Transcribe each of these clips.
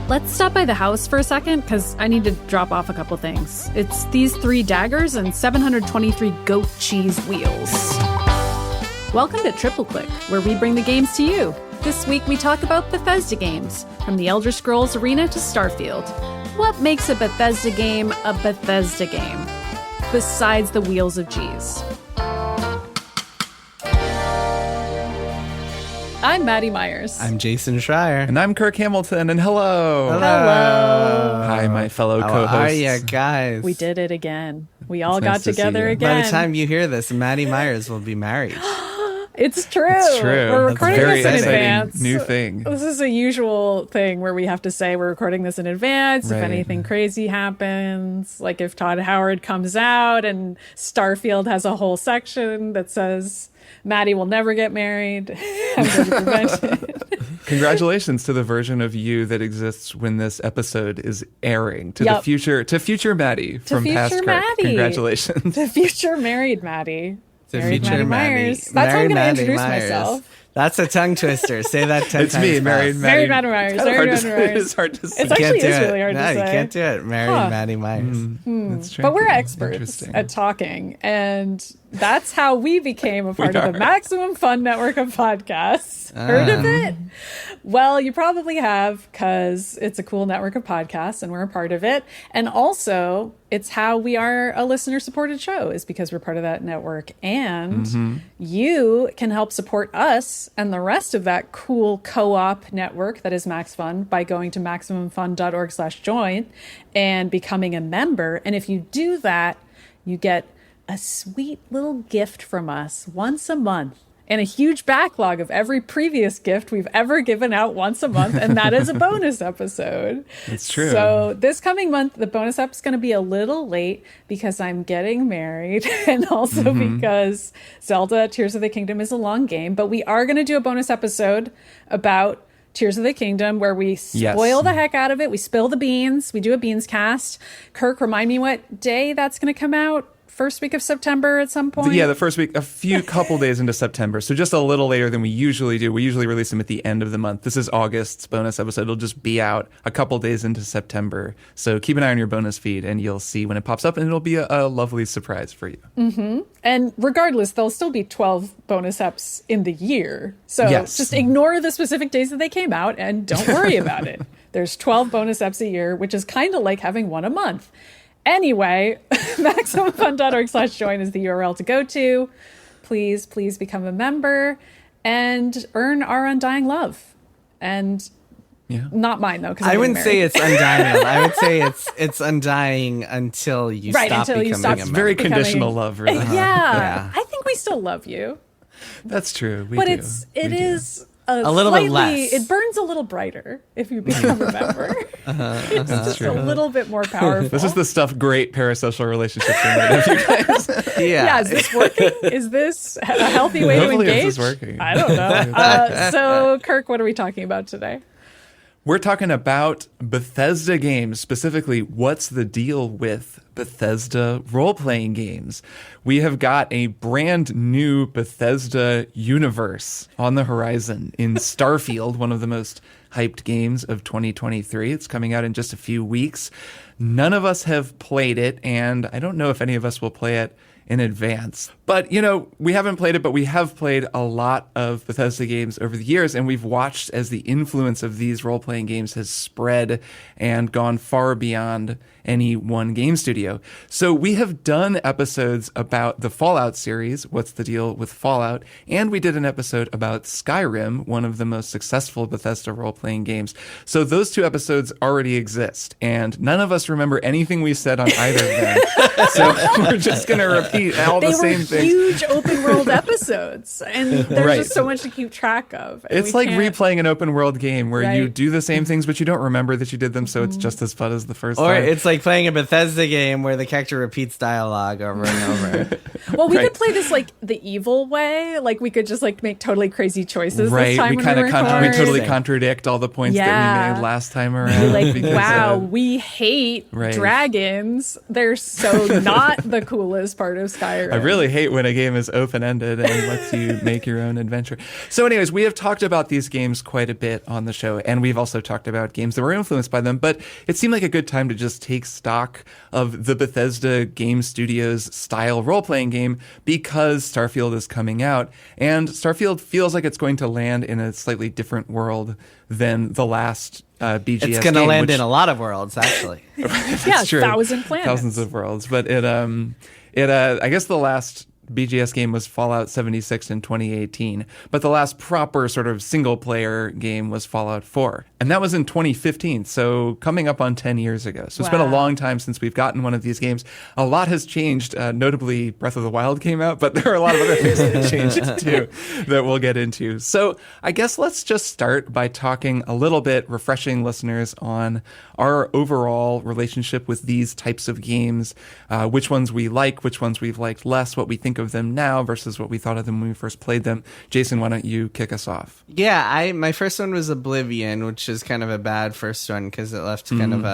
Let's stop by the house for a second, because I need to drop off a couple things. It's these 3 daggers and 723 goat cheese wheels. Welcome to Triple Click, where we bring the games to you. This week we talk about Bethesda games, from the Elder Scrolls Arena to Starfield. What makes a Bethesda game a Bethesda game? Besides the wheels of cheese. I'm Maddy Myers. I'm Jason Schreier. And I'm Kirk Hamilton, and hello. Hello. Hi, my fellow co-hosts. How are you guys? We did it again. We all It's got nice to see together you. again. By the time you hear this, Maddy Myers will be married. It's true. It's true. We're That's recording very this in exciting advance. new thing. This is a usual thing where we have to say we're recording this in advance. Right. If anything crazy happens, like if Todd Howard comes out and Starfield has a whole section that says Maddy will never get married. I'm going to prevent it. Congratulations to the version of you that exists when this episode is airing. To Yep. the future Maddy from future past Kirk. Maddy. Congratulations. The future married Maddy. The Married future Maddy Maddy. Myers. That's how I'm going to Maddy introduce Myers. myself. That's a tongue twister. Say that 10 It's times me, fast. Married Married Maddy Myers. It's Married hard to Maddy say. Myers. It's hard to say. It's actually do is it. really hard no, to say. you can't do it. Married Huh. Maddy Myers. That's But we're tricky. experts Interesting. at talking, and that's how we became a part of the are. Maximum Fun network of podcasts. Heard of it? Well, you probably have, because it's a cool network of podcasts and we're a part of it. And also, it's how we are a listener-supported show, is because we're part of that network. And you can help support us and the rest of that cool co-op network that is Max Fun by going to MaximumFun.org/join and becoming a member. And if you do that, you get a sweet little gift from us once a month, and a huge backlog of every previous gift we've ever given out once a month, and that is a bonus episode. It's true. So this coming month, the bonus ep is going to be a little late because I'm getting married, and also because Zelda Tears of the Kingdom is a long game, but we are going to do a bonus episode about Tears of the Kingdom, where we spoil the heck out of it. We spill the beans. We do a beans cast. Kirk, remind me what day that's going to come out. First week of September at some point? Yeah, the first week, couple days into September. So just a little later than we usually do. We usually release them at the end of the month. This is August's bonus episode. It'll just be out a couple days into September. So keep an eye on your bonus feed and you'll see when it pops up, and it'll be a lovely surprise for you. Mm-hmm. And regardless, there'll still be 12 bonus eps in the year. So Yes. just ignore the specific days that they came out and don't worry about it. There's 12 bonus eps a year, which is kind of like having one a month. Anyway, MaximumFun.org/join is the URL to go to. Please become a member and earn our undying love. And not mine, though. I wouldn't say it's undying. I would say it's undying until you stop until you becoming stop a member. Very conditional love, really. Yeah. I think we still love you. That's true. We But do. it We do. is A little bit less. It burns a little brighter if you become a member. It's just true. a little bit more powerful. This is the stuff great parasocial relationships are made of, you guys. Yeah, is this working? Is this a healthy way Hopefully to engage? this is working. I don't know. So, Kirk, what are we talking about today? We're talking about Bethesda games, specifically what's the deal with Bethesda role-playing games. We have got a brand new Bethesda universe on the horizon in Starfield, one of the most hyped games of 2023. It's coming out in just a few weeks. None of us have played it, and I don't know if any of us will play it in advance. But, we haven't played it, but we have played a lot of Bethesda games over the years, and we've watched as the influence of these role-playing games has spread and gone far beyond any one game studio. So we have done episodes about the Fallout series, what's the deal with Fallout, and we did an episode about Skyrim, one of the most successful Bethesda role-playing games. So those two episodes already exist, and none of us remember anything we said on either of them. So we're just going to repeat all the same things. They were huge open world episodes, and there's just so much to keep track of. It's like replaying an open world game where you do the same things, but you don't remember that you did them, so it's just as fun as the first Or time. it's like playing a Bethesda game where the character repeats dialogue over and over. Well, we could play this like the evil way. Like we could just like make totally crazy choices this time we when we record. we totally contradict all the points that we made last time around. Like, because, wow, we hate dragons. They're so not the coolest part of Skyrim. I really hate when a game is open-ended and lets you make your own adventure. So anyways, we have talked about these games quite a bit on the show, and we've also talked about games that were influenced by them, but it seemed like a good time to just take stock of the Bethesda Game Studios style role-playing game because Starfield is coming out, and Starfield feels like it's going to land in a slightly different world than the last BGS game. It's going to land in a lot of worlds, actually. Yeah, True. 1,000 planets. Thousands of worlds. But I guess the last BGS game was Fallout 76 in 2018, but the last proper sort of single-player game was Fallout 4, and that was in 2015, so coming up on 10 years ago. So it's been a long time since we've gotten one of these games. A lot has changed, notably Breath of the Wild came out, but there are a lot of other things that changed too that we'll get into. So I guess let's just start by talking a little bit, refreshing listeners on our overall relationship with these types of games, which ones we like, which ones we've liked less, what we think of them now versus what we thought of them when we first played them. Jason, why don't you kick us off? Yeah, my first one was Oblivion, which is kind of a bad first one because it left kind of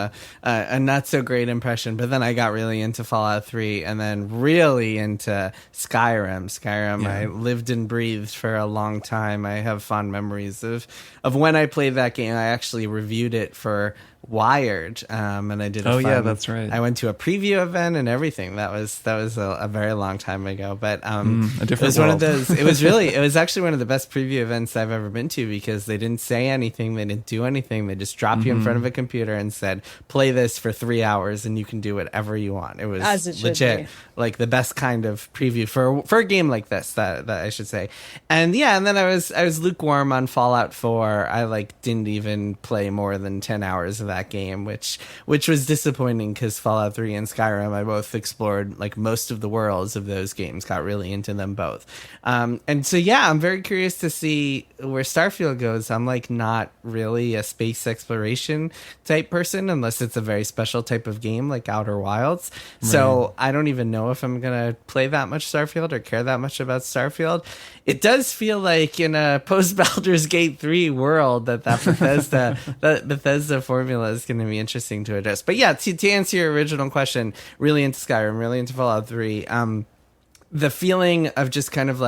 a not so great impression. But then I got really into Fallout 3 and then really into Skyrim. I lived and breathed for a long time. I have fond memories of when I played that game. I actually reviewed it for Wired, and I did. That's right. I went to a preview event and everything. That was a very long time ago. But a different it was world. one of those. It was actually one of the best preview events I've ever been to because they didn't say anything, they didn't do anything. They just dropped you in front of a computer and said, "Play this for 3 hours, and you can do whatever you want." It was As it should legit, be. like the best kind of preview for a game like this. That I should say. And then I was lukewarm on Fallout 4. I didn't even play more than 10 hours of that game, which was disappointing because Fallout 3 and Skyrim, I both explored most of the worlds of those games, got really into them both. And so, I'm very curious to see where Starfield goes. I'm not really a space exploration type person unless it's a very special type of game like Outer Wilds. Right. So I don't even know if I'm going to play that much Starfield or care that much about Starfield. It does feel like in a post-Baldur's Gate 3 world that Bethesda formula is going to be interesting to address. But yeah, to answer your original question, really into Skyrim, really into Fallout 3. The feeling of just kind of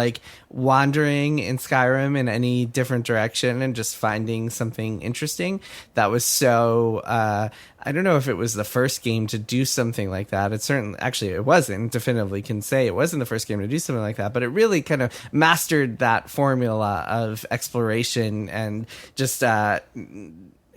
wandering in Skyrim in any different direction and just finding something interesting. That was so, I don't know if it was the first game to do something like that. It wasn't, definitively can say it wasn't the first game to do something like that, but it really kind of mastered that formula of exploration and just,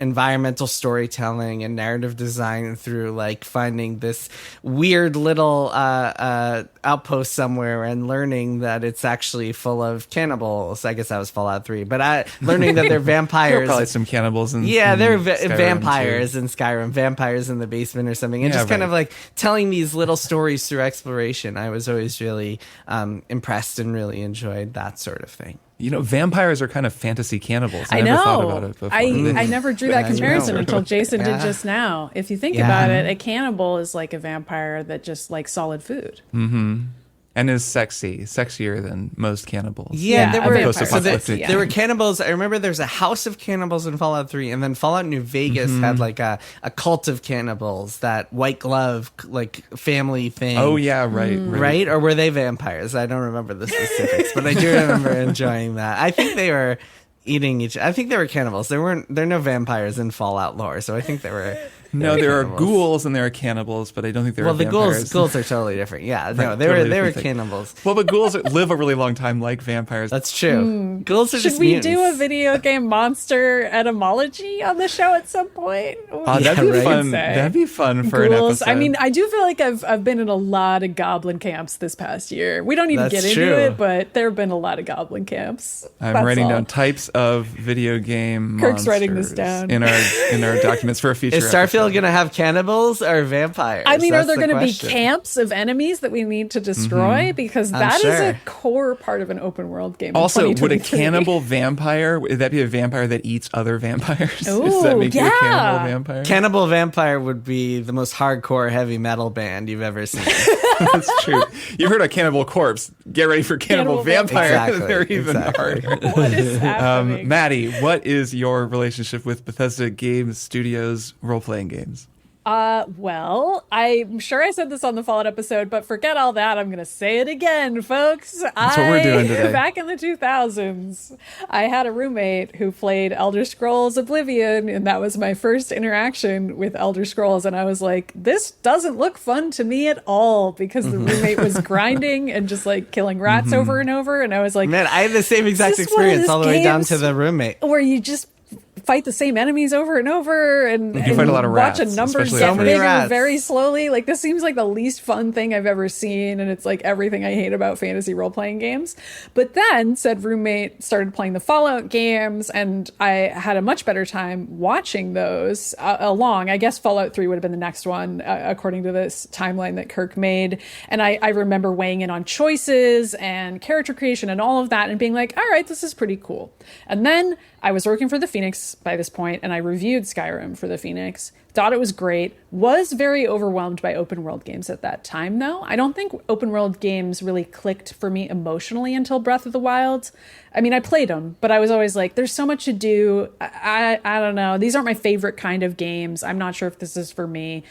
environmental storytelling and narrative design through finding this weird little outpost somewhere and learning that it's actually full of cannibals. I guess that was Fallout 3, but learning that they're vampires. There were probably some cannibals in they're Skyrim vampires too. In Skyrim, vampires in the basement or something, and kind of telling these little stories through exploration. I was always really impressed and really enjoyed that sort of thing. Vampires are kind of fantasy cannibals. I never know. thought about it before. I never drew that comparison until Jason did Yeah. just now. If you think about it, a cannibal is like a vampire that just likes solid food. Mm-hmm. And is sexier than most cannibals. Yeah, there a were vampire. there were cannibals. I remember there's a house of cannibals in Fallout 3, and then Fallout New Vegas had a cult of cannibals, that white glove family thing. Oh yeah, right. Or were they vampires? I don't remember the specifics, but I do remember enjoying that. I think they were eating each. I think they were cannibals. There are no vampires in Fallout lore, so I think there were. No, there are cannibals. Ghouls and there are cannibals, but I don't think there are the vampires. ghouls are totally different. Yeah, no, Right, they totally were different thing. cannibals. Well, but ghouls live a really long time like vampires. That's true. Ghouls are Should just we mutants. do a video game monster etymology on the show at some point? That'd be right. fun. Say. That'd be fun for an Ghouls. episode. I mean, I do feel like I've been in a lot of goblin camps this past year. We don't need to That's get true. into it, but there have been a lot of goblin camps. I'm That's writing all. down types of video game Kirk's writing this monsters down. in our documents for a future Is Starfield episode. going to have cannibals or vampires? I mean, That's are there the going to be question. camps of enemies that we need to destroy? Because I'm that is sure. a core part of an open world game. in Also, would a 2023. cannibal vampire, would that be a vampire that eats other vampires? Does Ooh, that make you a yeah. cannibal vampire? Cannibal Vampire would be the most hardcore heavy metal band you've ever seen. That's true. You've heard of Cannibal Corpse. Get ready for Cannibal Cannibal Vampire. Exactly, They're even exactly. harder. What is happening? Maddie, what is your relationship with Bethesda Game Studios role-playing games? Well, I'm sure I said this on the Fallout episode, but forget all that. I'm going to say it again, folks. That's what we're doing today. Back in the 2000s, I had a roommate who played Elder Scrolls Oblivion, and that was my first interaction with Elder Scrolls. And I was like, this doesn't look fun to me at all, because the roommate was grinding and just like killing rats over and over. And I was like, man, I had the same exact experience all the way down to the roommate. Where you just fight the same enemies over and over, and you fight a lot of rats, watch a number get bigger very slowly. Like, this seems like the least fun thing I've ever seen, and it's like everything I hate about fantasy role-playing games. But then said roommate started playing the Fallout games, and I had a much better time watching those along. I guess Fallout 3 would have been the next one, according to this timeline that Kirk made. And I remember weighing in on choices and character creation and all of that, and being like, all right, this is pretty cool. And then I was working for the Phoenix by this point, and I reviewed Skyrim for the Phoenix. Thought it was great. Was very overwhelmed by open world games at that time, though. I don't think open world games really clicked for me emotionally until Breath of the Wild. I mean, I played them, but I was always like, there's so much to do. I don't know. These aren't my favorite kind of games. I'm not sure if this is for me.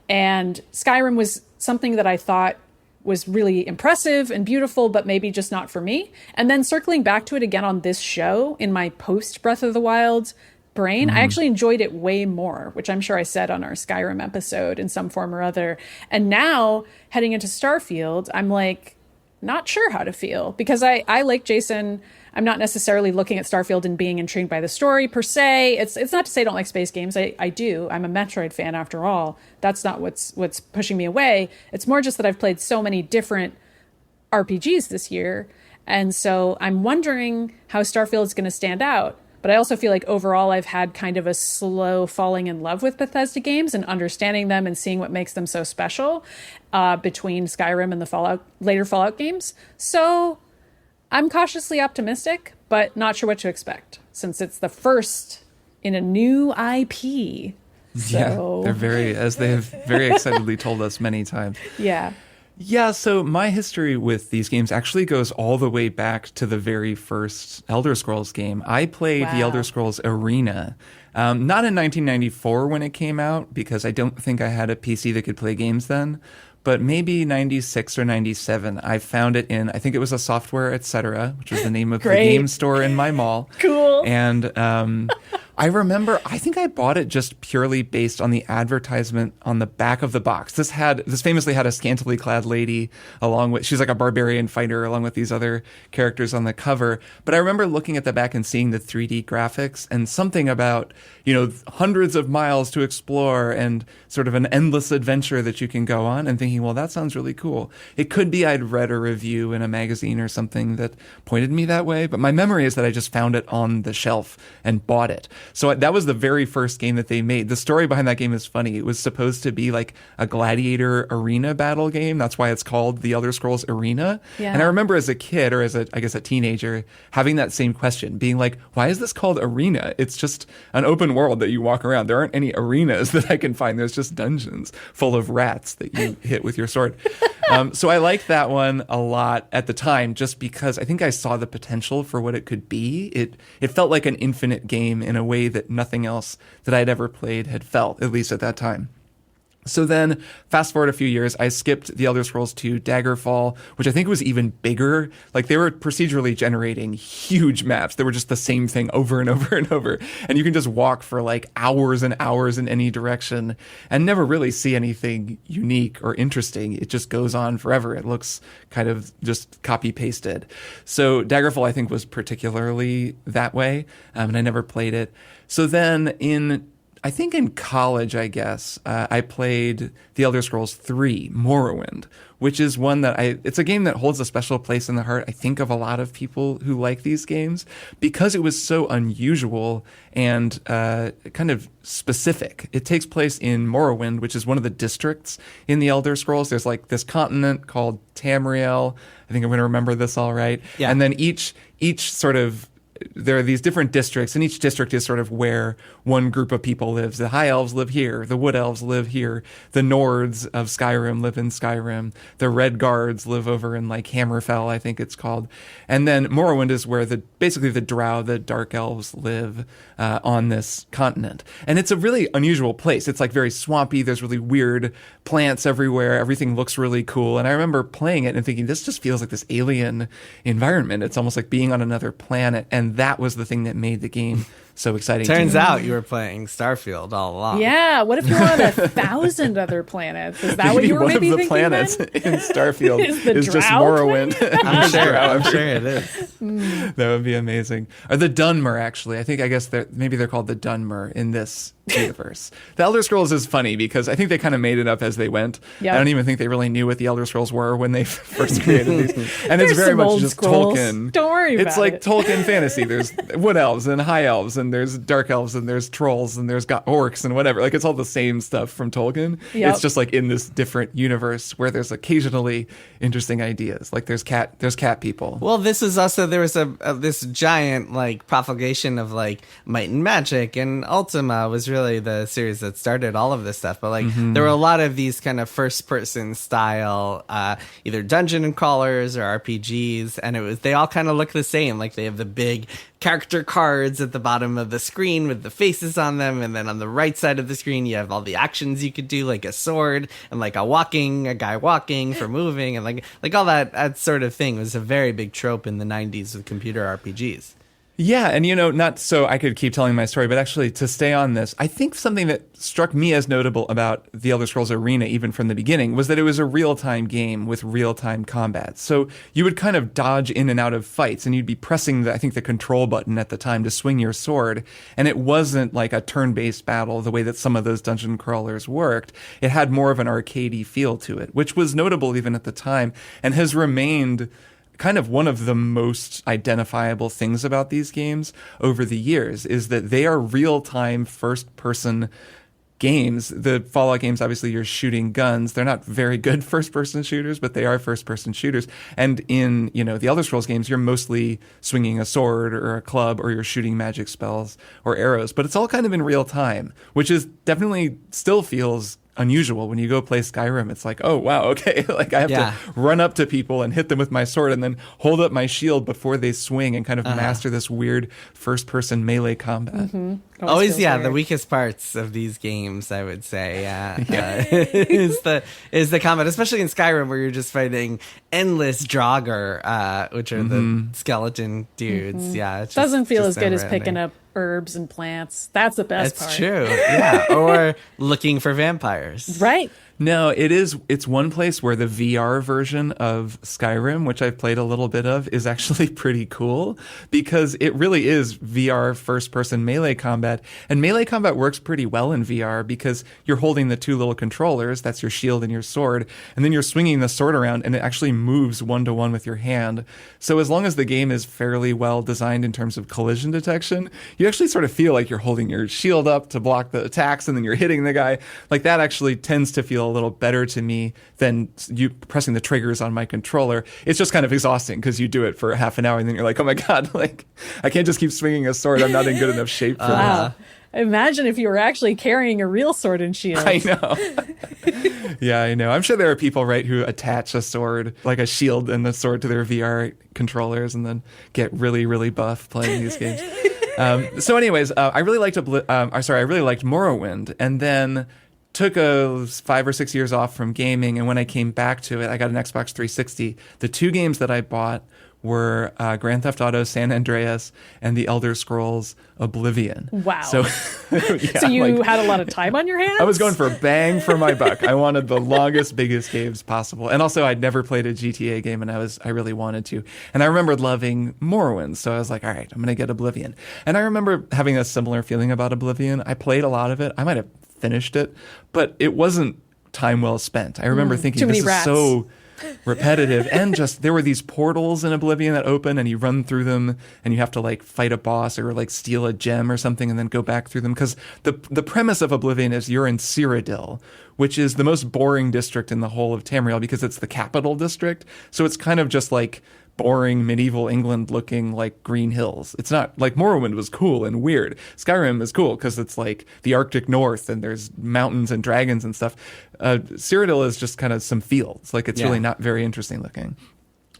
And Skyrim was something that I thought was really impressive and beautiful, but maybe just not for me. And then circling back to it again on this show in my post Breath of the Wild brain, I actually enjoyed it way more, which I'm sure I said on our Skyrim episode in some form or other. And now heading into Starfield, I'm like, not sure how to feel, because I like Jason. I'm not necessarily looking at Starfield and being intrigued by the story per se. It's not to say I don't like space games. I do. I'm a Metroid fan after all. That's not what's pushing me away. It's more just that I've played so many different RPGs this year. And so I'm wondering how Starfield is going to stand out. But I also feel like overall I've had kind of a slow falling in love with Bethesda games and understanding them and seeing what makes them so special between Skyrim and the later Fallout games. So I'm cautiously optimistic, but not sure what to expect, since it's the first in a new IP. So. Yeah, they have very excitedly told us many times. Yeah. Yeah, so my history with these games actually goes all the way back to the very first Elder Scrolls game. I played the Elder Scrolls Arena, not in 1994 when it came out, because I don't think I had a PC that could play games then. But maybe 96 or 97, I found it in, I think it was a Software Etc., which was the name of the game store in my mall. Cool. And I remember, I think I bought it just purely based on the advertisement on the back of the box. This famously had a scantily clad lady she's like a barbarian fighter along with these other characters on the cover. But I remember looking at the back and seeing the 3D graphics and something about, hundreds of miles to explore and sort of an endless adventure that you can go on, and thinking, well, that sounds really cool. It could be I'd read a review in a magazine or something that pointed me that way, but my memory is that I just found it on the shelf and bought it. So that was the very first game that they made. The story behind that game is funny. It was supposed to be like a gladiator arena battle game. That's why it's called The Elder Scrolls Arena. Yeah. And I remember as a kid, or as a teenager, having that same question, being like, why is this called Arena? It's just an open world that you walk around. There aren't any arenas that I can find. There's just dungeons full of rats that you hit with your sword. So I liked that one a lot at the time, just because I think I saw the potential for what it could be. It felt like an infinite game in a way that nothing else that I'd ever played had felt, at least at that time. So then, fast forward a few years, I skipped The Elder Scrolls 2 Daggerfall, which I think was even bigger. Like, they were procedurally generating huge maps. They were just the same thing over and over and over. And you can just walk for like hours and hours in any direction and never really see anything unique or interesting. It just goes on forever. It looks kind of just copy-pasted. So Daggerfall, I think, was particularly that way, and I never played it. So then I think in college, I played The Elder Scrolls 3, Morrowind, which is one that it's a game that holds a special place in the heart, I think, of a lot of people who like these games, because it was so unusual and kind of specific. It takes place in Morrowind, which is one of the districts in The Elder Scrolls. There's like this continent called Tamriel. I think I'm going to remember this all right. Yeah. And then each sort of there are these different districts, and each district is sort of where one group of people lives. The High Elves live here. The Wood Elves live here. The Nords of Skyrim live in Skyrim. The Red Guards live over in like Hammerfell, I think it's called. And then Morrowind is where basically the Drow, the Dark Elves, live on this continent. And it's a really unusual place. It's like very swampy. There's really weird plants everywhere. Everything looks really cool. And I remember playing it and thinking, this just feels like this alien environment. It's almost like being on another planet. And that was the thing that made the game so exciting. Turns out you were playing Starfield all along. Yeah. What if you're on 1,000 other planets? Is that what you were maybe thinking? One of the planets in Starfield is just Drow Morrowind. I'm sure it is. That would be amazing. Or the Dunmer, actually. I guess maybe they're called the Dunmer in this universe. The Elder Scrolls is funny because I think they kind of made it up as they went. Yep. I don't even think they really knew what the Elder Scrolls were when they first created these. And it's There's very some much old just scrolls. Tolkien. Don't worry about It's like it. Tolkien fantasy. There's Wood Elves and High Elves, and there's Dark Elves, and there's Trolls, and there's orcs and whatever. Like, it's all the same stuff from Tolkien. Yep. It's just like in this different universe where there's occasionally interesting ideas. Like there's cat people. Well, this was also, there was this giant like propagation of like Might and Magic, and Ultima was really the series that started all of this stuff. But like there were a lot of these kind of first person style either dungeon and crawlers or RPGs, and they all kind of look the same. Like they have the big character cards at the bottom of the screen with the faces on them, and then on the right side of the screen you have all the actions you could do, like a sword and like a guy walking for moving, and like all that sort of thing was a very big trope in the 90s with computer RPGs. Yeah, and not so I could keep telling my story, but actually to stay on this, I think something that struck me as notable about the Elder Scrolls Arena, even from the beginning, was that it was a real-time game with real-time combat. So you would kind of dodge in and out of fights, and you'd be pressing the control button at the time to swing your sword, and it wasn't like a turn-based battle the way that some of those dungeon crawlers worked. It had more of an arcadey feel to it, which was notable even at the time, and has remained kind of one of the most identifiable things about these games over the years, is that they are real-time first-person games. The Fallout games, obviously, you're shooting guns. They're not very good first-person shooters, but they are first-person shooters. And in, the Elder Scrolls games, you're mostly swinging a sword or a club, or you're shooting magic spells or arrows. But it's all kind of in real time, which is definitely still feels unusual. When you go play Skyrim, it's like, oh wow, okay, like I have to run up to people and hit them with my sword and then hold up my shield before they swing and kind of master this weird first person melee combat. Mm-hmm. Always the weakest parts of these games, I would say, is the combat, especially in Skyrim, where you're just fighting endless Draugr, which are the skeleton dudes. Mm-hmm. Yeah, it doesn't feel as good as picking up herbs and plants. That's the best part. That's true. Yeah, or looking for vampires. Right. No, it's one place where the VR version of Skyrim, which I've played a little bit of, is actually pretty cool, because it really is VR first-person melee combat. And melee combat works pretty well in VR because you're holding the two little controllers, that's your shield and your sword, and then you're swinging the sword around, and it actually moves one-to-one with your hand. So as long as the game is fairly well designed in terms of collision detection, you actually sort of feel like you're holding your shield up to block the attacks, and then you're hitting the guy. Like, that actually tends to feel a little better to me than you pressing the triggers on my controller. It's just kind of exhausting because you do it for half an hour and then you're like, oh my god, like I can't just keep swinging a sword. I'm not in good enough shape for Wow. Imagine if you were actually carrying a real sword and shield. I know. Yeah, I know. I'm sure there are people, right, who attach a sword, like a shield and the sword, to their VR controllers and then get really, really buff playing these games. So anyways, I really liked Morrowind, and then took 5 or 6 years off from gaming, and when I came back to it, I got an Xbox 360. The two games that I bought were Grand Theft Auto San Andreas and The Elder Scrolls Oblivion. Wow. So, so you had a lot of time on your hands? I was going for a bang for my buck. I wanted the longest, biggest games possible. And also, I'd never played a GTA game, and I really wanted to. And I remembered loving Morrowind, so I was like, all right, I'm going to get Oblivion. And I remember having a similar feeling about Oblivion. I played a lot of it. I might have finished it, but it wasn't time well spent. I remember thinking, this is so repetitive, and just there were these portals in Oblivion that open and you run through them and you have to like fight a boss or like steal a gem or something and then go back through them, because the premise of Oblivion is you're in Cyrodiil, which is the most boring district in the whole of Tamriel because it's the capital district. So it's kind of just like boring medieval England looking like green hills. It's not like Morrowind was cool and weird. Skyrim is cool because it's like the Arctic North and there's mountains and dragons and stuff. Cyrodiil is just kind of some fields. Like, it's really not very interesting looking.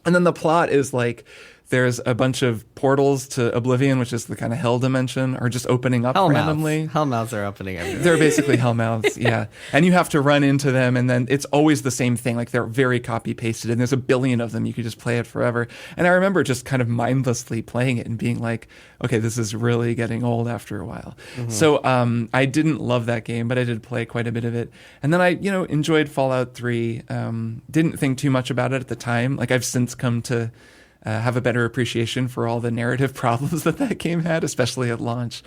And then the plot is like, there's a bunch of portals to Oblivion, which is the kind of hell dimension, are just opening up randomly. Hellmouths are opening everywhere. They're basically hellmouths, yeah. And you have to run into them, and then it's always the same thing. Like, they're very copy-pasted, and there's a billion of them. You could just play it forever. And I remember just kind of mindlessly playing it and being like, okay, this is really getting old after a while. So I didn't love that game, but I did play quite a bit of it. And then I, enjoyed Fallout 3. Didn't think too much about it at the time. Like, I've since come to have a better appreciation for all the narrative problems that game had, especially at launch.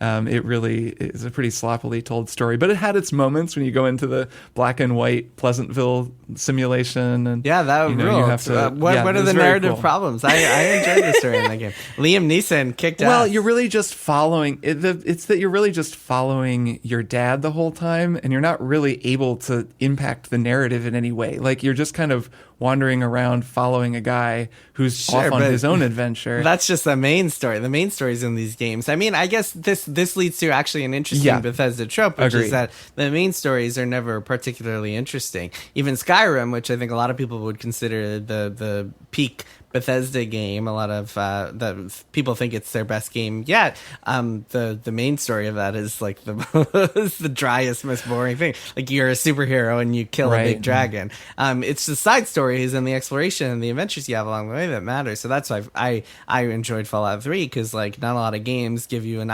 It really is a pretty sloppily told story, but it had its moments when you go into the black and white Pleasantville simulation. And that ruled. You have to, what are the narrative problems? I enjoyed the story in that game. Liam Neeson kicked ass. Well, you're really just following it's that you're really just following your dad the whole time, and you're not really able to impact the narrative in any way. Like, you're just kind of wandering around following a guy who's off on his own adventure. That's just the main story. The main stories in these games. I mean, I guess this leads to actually an interesting Bethesda trope, which is that the main stories are never particularly interesting. Even Skyrim, which I think a lot of people would consider the peak Bethesda game, a lot of the people think it's their best game yet. The main story of that is like the driest, most boring thing. Like, you're a superhero and you kill a big dragon. It's the side stories and the exploration and the adventures you have along the way that matter. So that's why I enjoyed Fallout 3, because like not a lot of games give you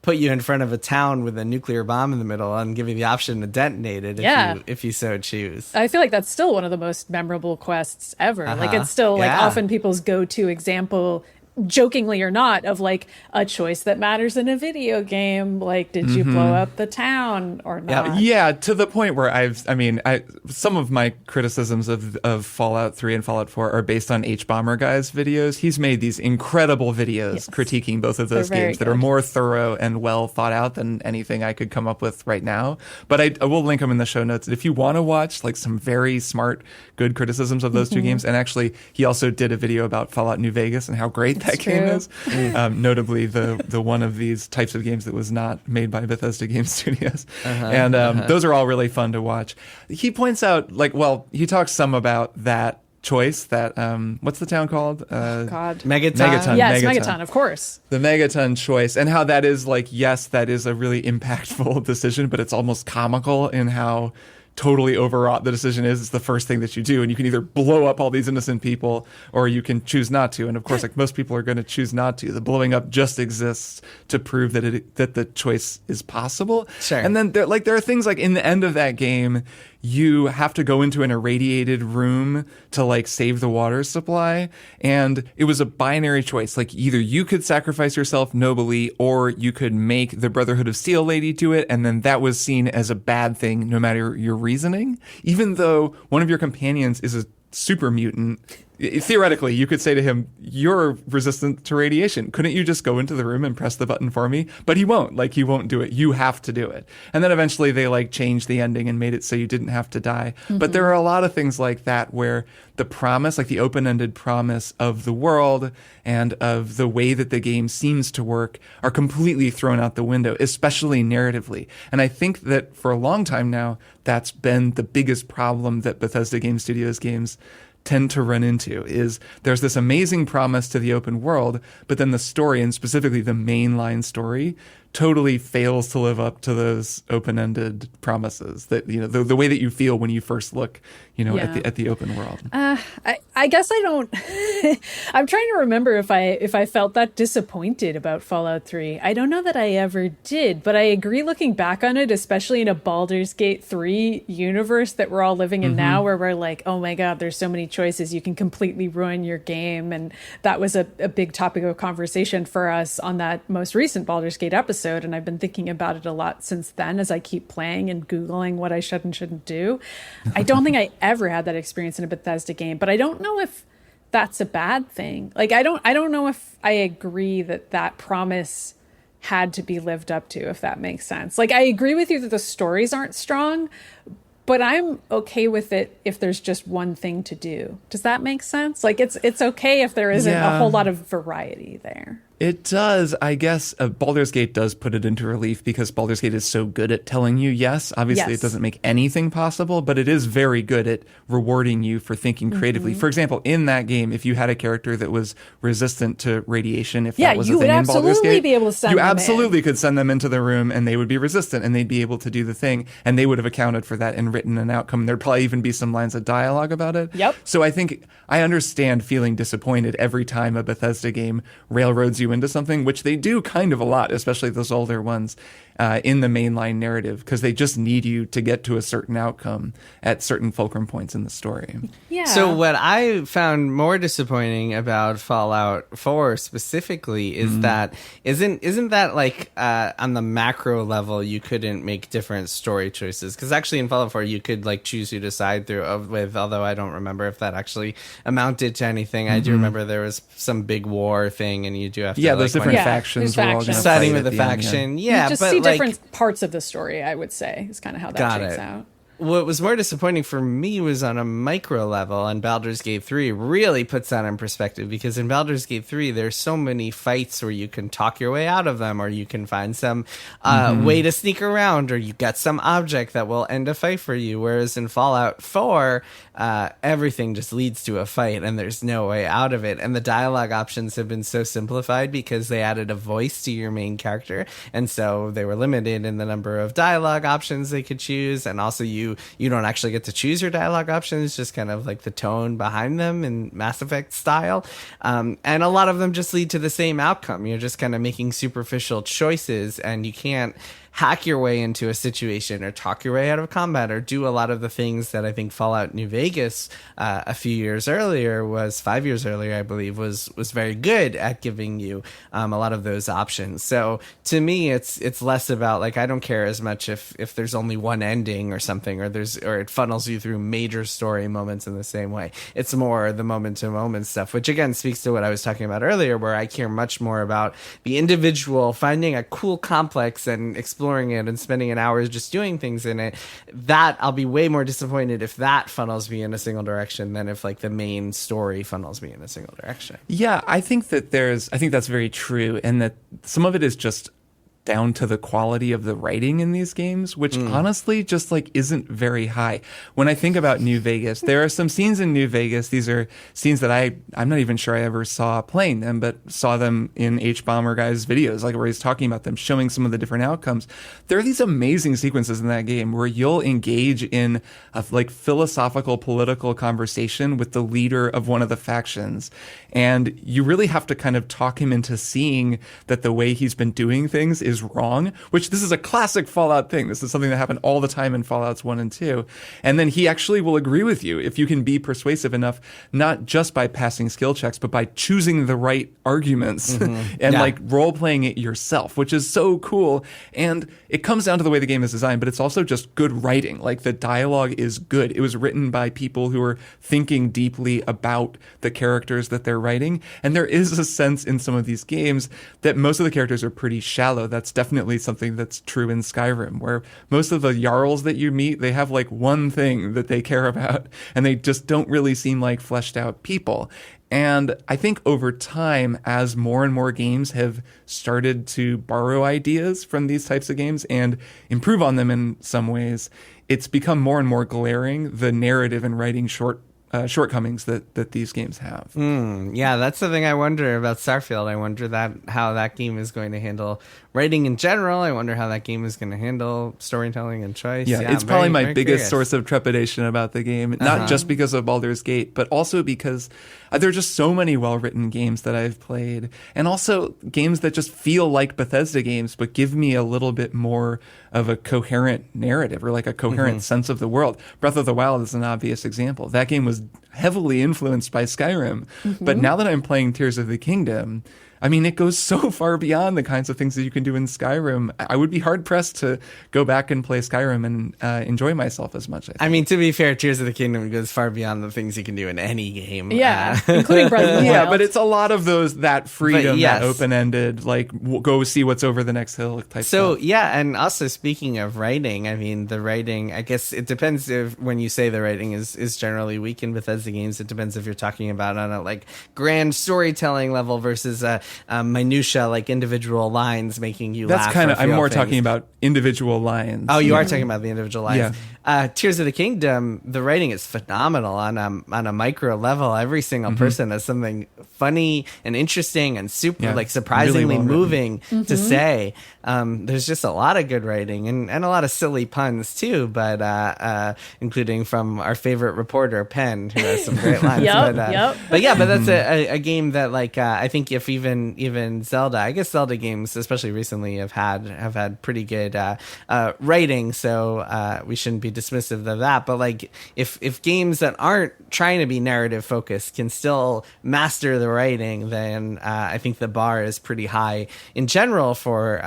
put you in front of a town with a nuclear bomb in the middle and give you the option to detonate it if you so choose. I feel like that's still one of the most memorable quests ever. Like, it's still like often people's go-to example, jokingly or not, of like a choice that matters in a video game. Like, did you blow up the town or not? Yeah, to the point where some of my criticisms of Fallout 3 and Fallout 4 are based on H-Bomber Guy's videos. He's made these incredible videos critiquing both of those games that are more thorough and well thought out than anything I could come up with right now. But I will link them in the show notes. If you want to watch like some very smart, good criticisms of those two games, and actually he also did a video about Fallout New Vegas and how great that game is. Notably the one of these types of games that was not made by Bethesda Game Studios. Those are all really fun to watch. He points out, he talks some about that choice, that what's the town called? Megaton. Yes, Megaton, of course. The Megaton choice, and how that is yes, that is a really impactful decision, but it's almost comical in how totally overwrought the decision is. It's the first thing that you do, and you can either blow up all these innocent people or you can choose not to. And of course, like most people are going to choose not to. The blowing up just exists to prove that the choice is possible. Sure. And then there are things like in the end of that game, you have to go into an irradiated room to save the water supply. And it was a binary choice. Like, either you could sacrifice yourself nobly or you could make the Brotherhood of Steel lady do it. And then that was seen as a bad thing no matter your reasoning. Even though one of your companions is a super mutant, theoretically, you could say to him, you're resistant to radiation. Couldn't you just go into the room and press the button for me? But he won't. He won't do it. You have to do it. And then eventually they changed the ending and made it so you didn't have to die. But there are a lot of things like that where the promise, the open-ended promise of the world and of the way that the game seems to work, are completely thrown out the window, especially narratively. And I think that for a long time now, that's been the biggest problem that Bethesda Game Studios games tend to run into, is there's this amazing promise to the open world, but then the story, and specifically the mainline story, totally fails to live up to those open-ended promises, that the way that you feel when you first look at the open world. I guess I don't I'm trying to remember if I felt that disappointed about Fallout 3. I don't know that I ever did, but I agree, looking back on it, especially in a Baldur's Gate 3 universe that we're all living in now, where we're like, oh my god, there's so many choices, you can completely ruin your game. And that was a big topic of conversation for us on that most recent Baldur's Gate episode. And I've been thinking about it a lot since then as I keep playing and Googling what I should and shouldn't do. I don't think I ever had that experience in a Bethesda game, but I don't know if that's a bad thing. I don't know if I agree that promise had to be lived up to, if that makes sense. I agree with you that the stories aren't strong, But I'm okay with it if there's just one thing to do. Does that make sense? Like it's okay if there isn't a whole lot of variety there. It does. I guess Baldur's Gate does put it into relief because Baldur's Gate is so good at telling you yes. Obviously, It doesn't make anything possible, but it is very good at rewarding you for thinking creatively. For example, in that game, if you had a character that was resistant to radiation, if that was a thing in Baldur's Gate, be able to send you them absolutely could send them into the room and they would be resistant and they'd be able to do the thing and they would have accounted for that and written an outcome. There'd probably even be some lines of dialogue about it. Yep. So I think I understand feeling disappointed every time a Bethesda game railroads you into something, which they do kind of a lot, especially those older ones, in the mainline narrative, because they just need you to get to a certain outcome at certain fulcrum points in the story. Yeah. So what I found more disappointing about Fallout 4 specifically is that isn't that like on the macro level you couldn't make different story choices? Because actually in Fallout 4 you could like choose who to side with, although I don't remember if that actually amounted to anything. I do remember there was some big war thing and you do have to those different factions were all going to siding with the end, faction. You just see different parts of the story, I would say, is kind of how that shakes out. What was more disappointing for me was on a micro level, and Baldur's Gate 3 really puts that in perspective, because in Baldur's Gate 3, there's so many fights where you can talk your way out of them, or you can find some way to sneak around, or you get some object that will end a fight for you, whereas in Fallout 4, everything just leads to a fight, and there's no way out of it, and the dialogue options have been so simplified because they added a voice to your main character, and so they were limited in the number of dialogue options they could choose, and also you don't actually get to choose your dialogue options, just kind of like the tone behind them in Mass Effect style. And a lot of them just lead to the same outcome. You're just kind of making superficial choices, and you can't hack your way into a situation or talk your way out of combat or do a lot of the things that I think Fallout New Vegas a few years earlier, 5 years earlier, I believe, was very good at giving you a lot of those options. So to me, it's less about like, I don't care as much if there's only one ending or something, or it funnels you through major story moments in the same way. It's more the moment to moment stuff, which again speaks to what I was talking about earlier, where I care much more about the individual finding a cool complex and exploring it and spending an hour just doing things in it. That I'll be way more disappointed if that funnels me in a single direction than if like the main story funnels me in a single direction. Yeah, I think that's very true, and that some of it is just down to the quality of the writing in these games, which honestly just like isn't very high. When I think about New Vegas, there are some scenes in New Vegas. These are scenes that I'm not even sure I ever saw playing them, but saw them in H-Bomber Guy's videos, like where he's talking about them, showing some of the different outcomes. There are these amazing sequences in that game where you'll engage in a like philosophical political conversation with the leader of one of the factions. And you really have to kind of talk him into seeing that the way he's been doing things is wrong, which this is a classic Fallout thing. This is something that happened all the time in Fallouts 1 and 2. And then he actually will agree with you if you can be persuasive enough, not just by passing skill checks, but by choosing the right arguments and like role-playing it yourself, which is so cool. And it comes down to the way the game is designed, but it's also just good writing. Like the dialogue is good. It was written by people who are thinking deeply about the characters that they're writing. And there is a sense in some of these games that most of the characters are pretty shallow. That's definitely something that's true in Skyrim, where most of the Jarls that you meet, they have like one thing that they care about, and they just don't really seem like fleshed out people. And I think over time, as more and more games have started to borrow ideas from these types of games and improve on them in some ways, it's become more and more glaring, the narrative and writing shortcomings that these games have. Yeah, that's the thing I wonder about Starfield. I wonder how that game is going to handle writing in general. I wonder how that game is going to handle storytelling and choice. Yeah, it's probably my biggest source of trepidation about the game, not just because of Baldur's Gate, but also because there are just so many well-written games that I've played, and also games that just feel like Bethesda games, but give me a little bit more of a coherent narrative or like a coherent sense of the world. Breath of the Wild is an obvious example. That game was heavily influenced by Skyrim, but now that I'm playing Tears of the Kingdom, I mean, it goes so far beyond the kinds of things that you can do in Skyrim. I would be hard pressed to go back and play Skyrim and enjoy myself as much. I mean, to be fair, Tears of the Kingdom goes far beyond the things you can do in any game. Yeah, including Breath of the Wild. Yeah, but it's a lot of that freedom, that open-ended, like go see what's over the next hill type stuff. Yeah, and also speaking of writing, I mean, the writing, I guess it depends if when you say the writing is generally weak in Bethesda games, it depends if you're talking about on a like grand storytelling level versus minutia, like individual lines making you laugh. That's kind of, I'm more things. Talking about individual lines. Oh, you are talking about the individual lines. Yeah. Tears of the Kingdom, the writing is phenomenal on a micro level. Every single person has something funny and interesting and like surprisingly really moving to say. There's just a lot of good writing and a lot of silly puns too, but including from our favorite reporter Penn, who has some great lines. But that's a game that like I think if even Zelda, I guess Zelda games, especially recently, have had pretty good writing. So we shouldn't be dismissive of that. But like if games that aren't trying to be narrative focused can still master the writing, then I think the bar is pretty high in general for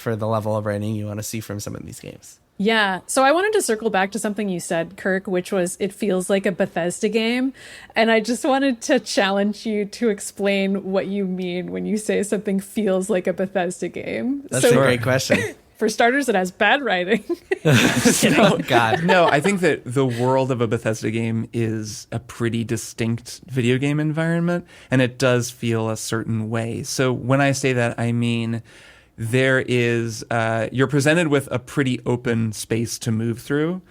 the level of writing you want to see from some of these games. Yeah. So I wanted to circle back to something you said, Kirk, which was it feels like a Bethesda game. And I just wanted to challenge you to explain what you mean when you say something feels like a Bethesda game. That's a great question. For starters, it has bad writing. Oh, God. No, I think that the world of a Bethesda game is a pretty distinct video game environment, and it does feel a certain way. So when I say that, I mean there is you're presented with a pretty open space to move through.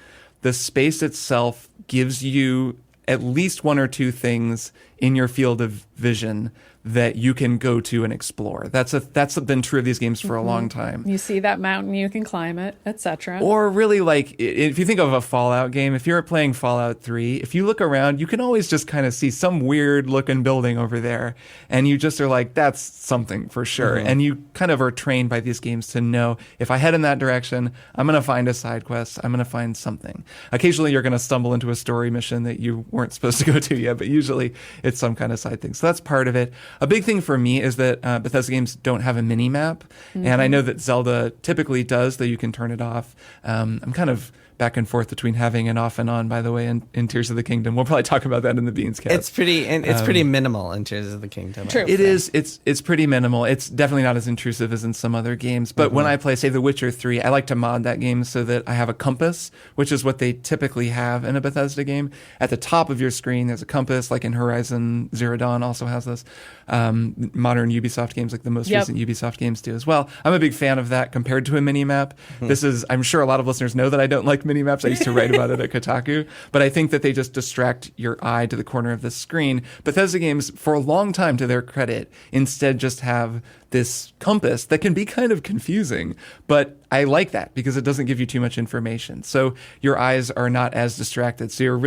The space itself gives you at least one or two things in your field of vision that you can go to and explore. That's been true of these games for a long time. You see that mountain, you can climb it, etc. Or really, like, if you think of a Fallout game, if you're playing Fallout 3, if you look around, you can always just kind of see some weird-looking building over there, and you just are like, that's something for sure. And you kind of are trained by these games to know, if I head in that direction, I'm going to find a side quest, I'm going to find something. Occasionally, you're going to stumble into a story mission that you weren't supposed to go to yet, but usually it's some kind of side thing. So that's part of it. A big thing for me is that Bethesda games don't have a mini map, and I know that Zelda typically does, though you can turn it off. I'm kind of back and forth between having an off and on, by the way, in Tears of the Kingdom. We'll probably talk about that in the Beans cast. It's pretty minimal in Tears of the Kingdom. True. It is. It's pretty minimal. It's definitely not as intrusive as in some other games. But when I play, say, The Witcher 3, I like to mod that game so that I have a compass, which is what they typically have in a Bethesda game. At the top of your screen, there's a compass, like in Horizon Zero Dawn also has this. Modern Ubisoft games, like the most recent Ubisoft games do as well. I'm a big fan of that compared to a mini-map. I'm sure a lot of listeners know that I don't like mini-maps. I used to write about it at Kotaku. But I think that they just distract your eye to the corner of the screen. Bethesda games, for a long time, to their credit, instead just have this compass that can be kind of confusing, but I like that because it doesn't give you too much information. So your eyes are not as distracted. So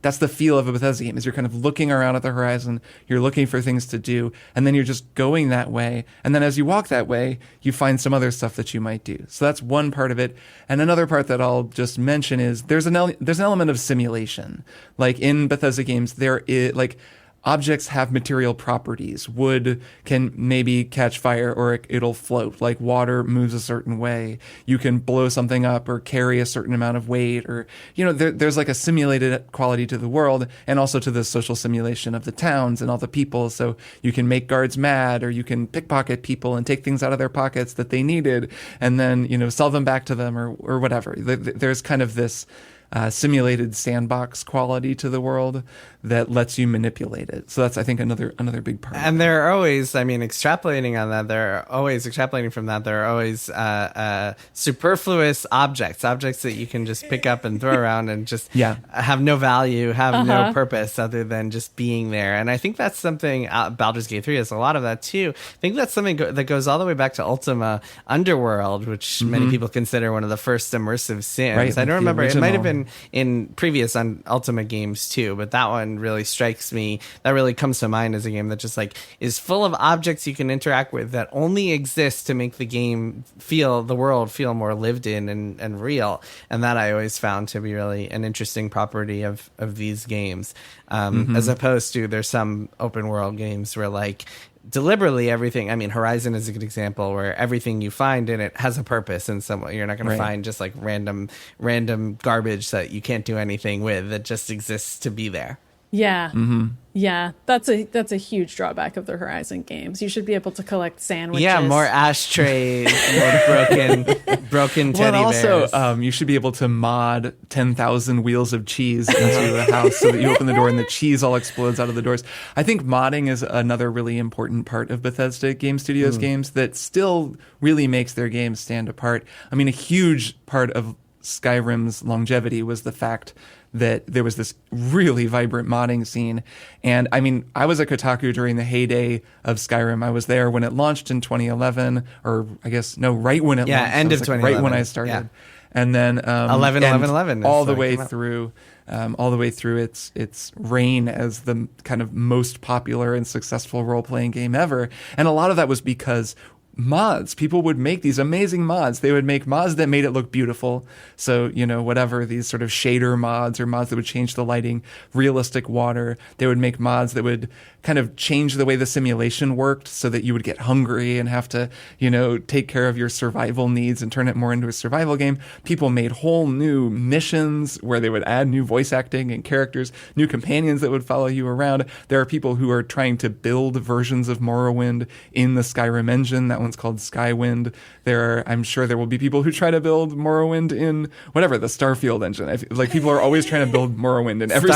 that's the feel of a Bethesda game, is you're kind of looking around at the horizon, you're looking for things to do, and then you're just going that way. And then as you walk that way, you find some other stuff that you might do. So that's one part of it. And another part that I'll just mention is there's an element of simulation. Like in Bethesda games, there is objects have material properties. Wood can maybe catch fire or it'll float. Like water moves a certain way. You can blow something up or carry a certain amount of weight, or, there's like a simulated quality to the world and also to the social simulation of the towns and all the people. So you can make guards mad, or you can pickpocket people and take things out of their pockets that they needed and then, sell them back to them or whatever. There's kind of this simulated sandbox quality to the world that lets you manipulate it. So that's, I think, another big part. And there are always, extrapolating from that, there are always superfluous objects that you can just pick up and throw around and just have no value, have no purpose other than just being there. And I think that's something, Baldur's Gate 3 has a lot of that too. I think that's something that goes all the way back to Ultima Underworld, which many people consider one of the first immersive Sims. Right, I don't remember, original. It might have been in previous Ultima games too, but that one really strikes me. That really comes to mind as a game that just is full of objects you can interact with that only exist to make the world feel more lived in and real. And that I always found to be really an interesting property of these games, as opposed to there's some open world games where deliberately everything. I mean, Horizon is a good example where everything you find in it has a purpose in some way. You're not going to find just like random garbage that you can't do anything with that just exists to be there. Yeah. Yeah, that's a huge drawback of the Horizon games. You should be able to collect sandwiches. Yeah, more ashtrays, more broken teddy bears. Also, you should be able to mod 10,000 wheels of cheese into a house so that you open the door and the cheese all explodes out of the doors. I think modding is another really important part of Bethesda Game Studios games that still really makes their games stand apart. I mean, a huge part of Skyrim's longevity was the fact that there was this really vibrant modding scene. And I mean, I was at Kotaku during the heyday of Skyrim. I was there when it launched in 2011, or I guess, no, right when it launched. End of 2011. Right when I started. Yeah. And then 11 all the way through its reign as the kind of most popular and successful role-playing game ever. And a lot of that was because mods. People would make these amazing mods. They would make mods that made it look beautiful. So, whatever, these sort of shader mods or mods that would change the lighting, realistic water. They would make mods that would kind of change the way the simulation worked so that you would get hungry and have to, take care of your survival needs and turn it more into a survival game. People made whole new missions where they would add new voice acting and characters, new companions that would follow you around. There are people who are trying to build versions of Morrowind in the Skyrim engine. That one's called Skywind. I'm sure there will be people who try to build Morrowind in whatever, the Starfield engine. Like, people are always trying to build Morrowind in every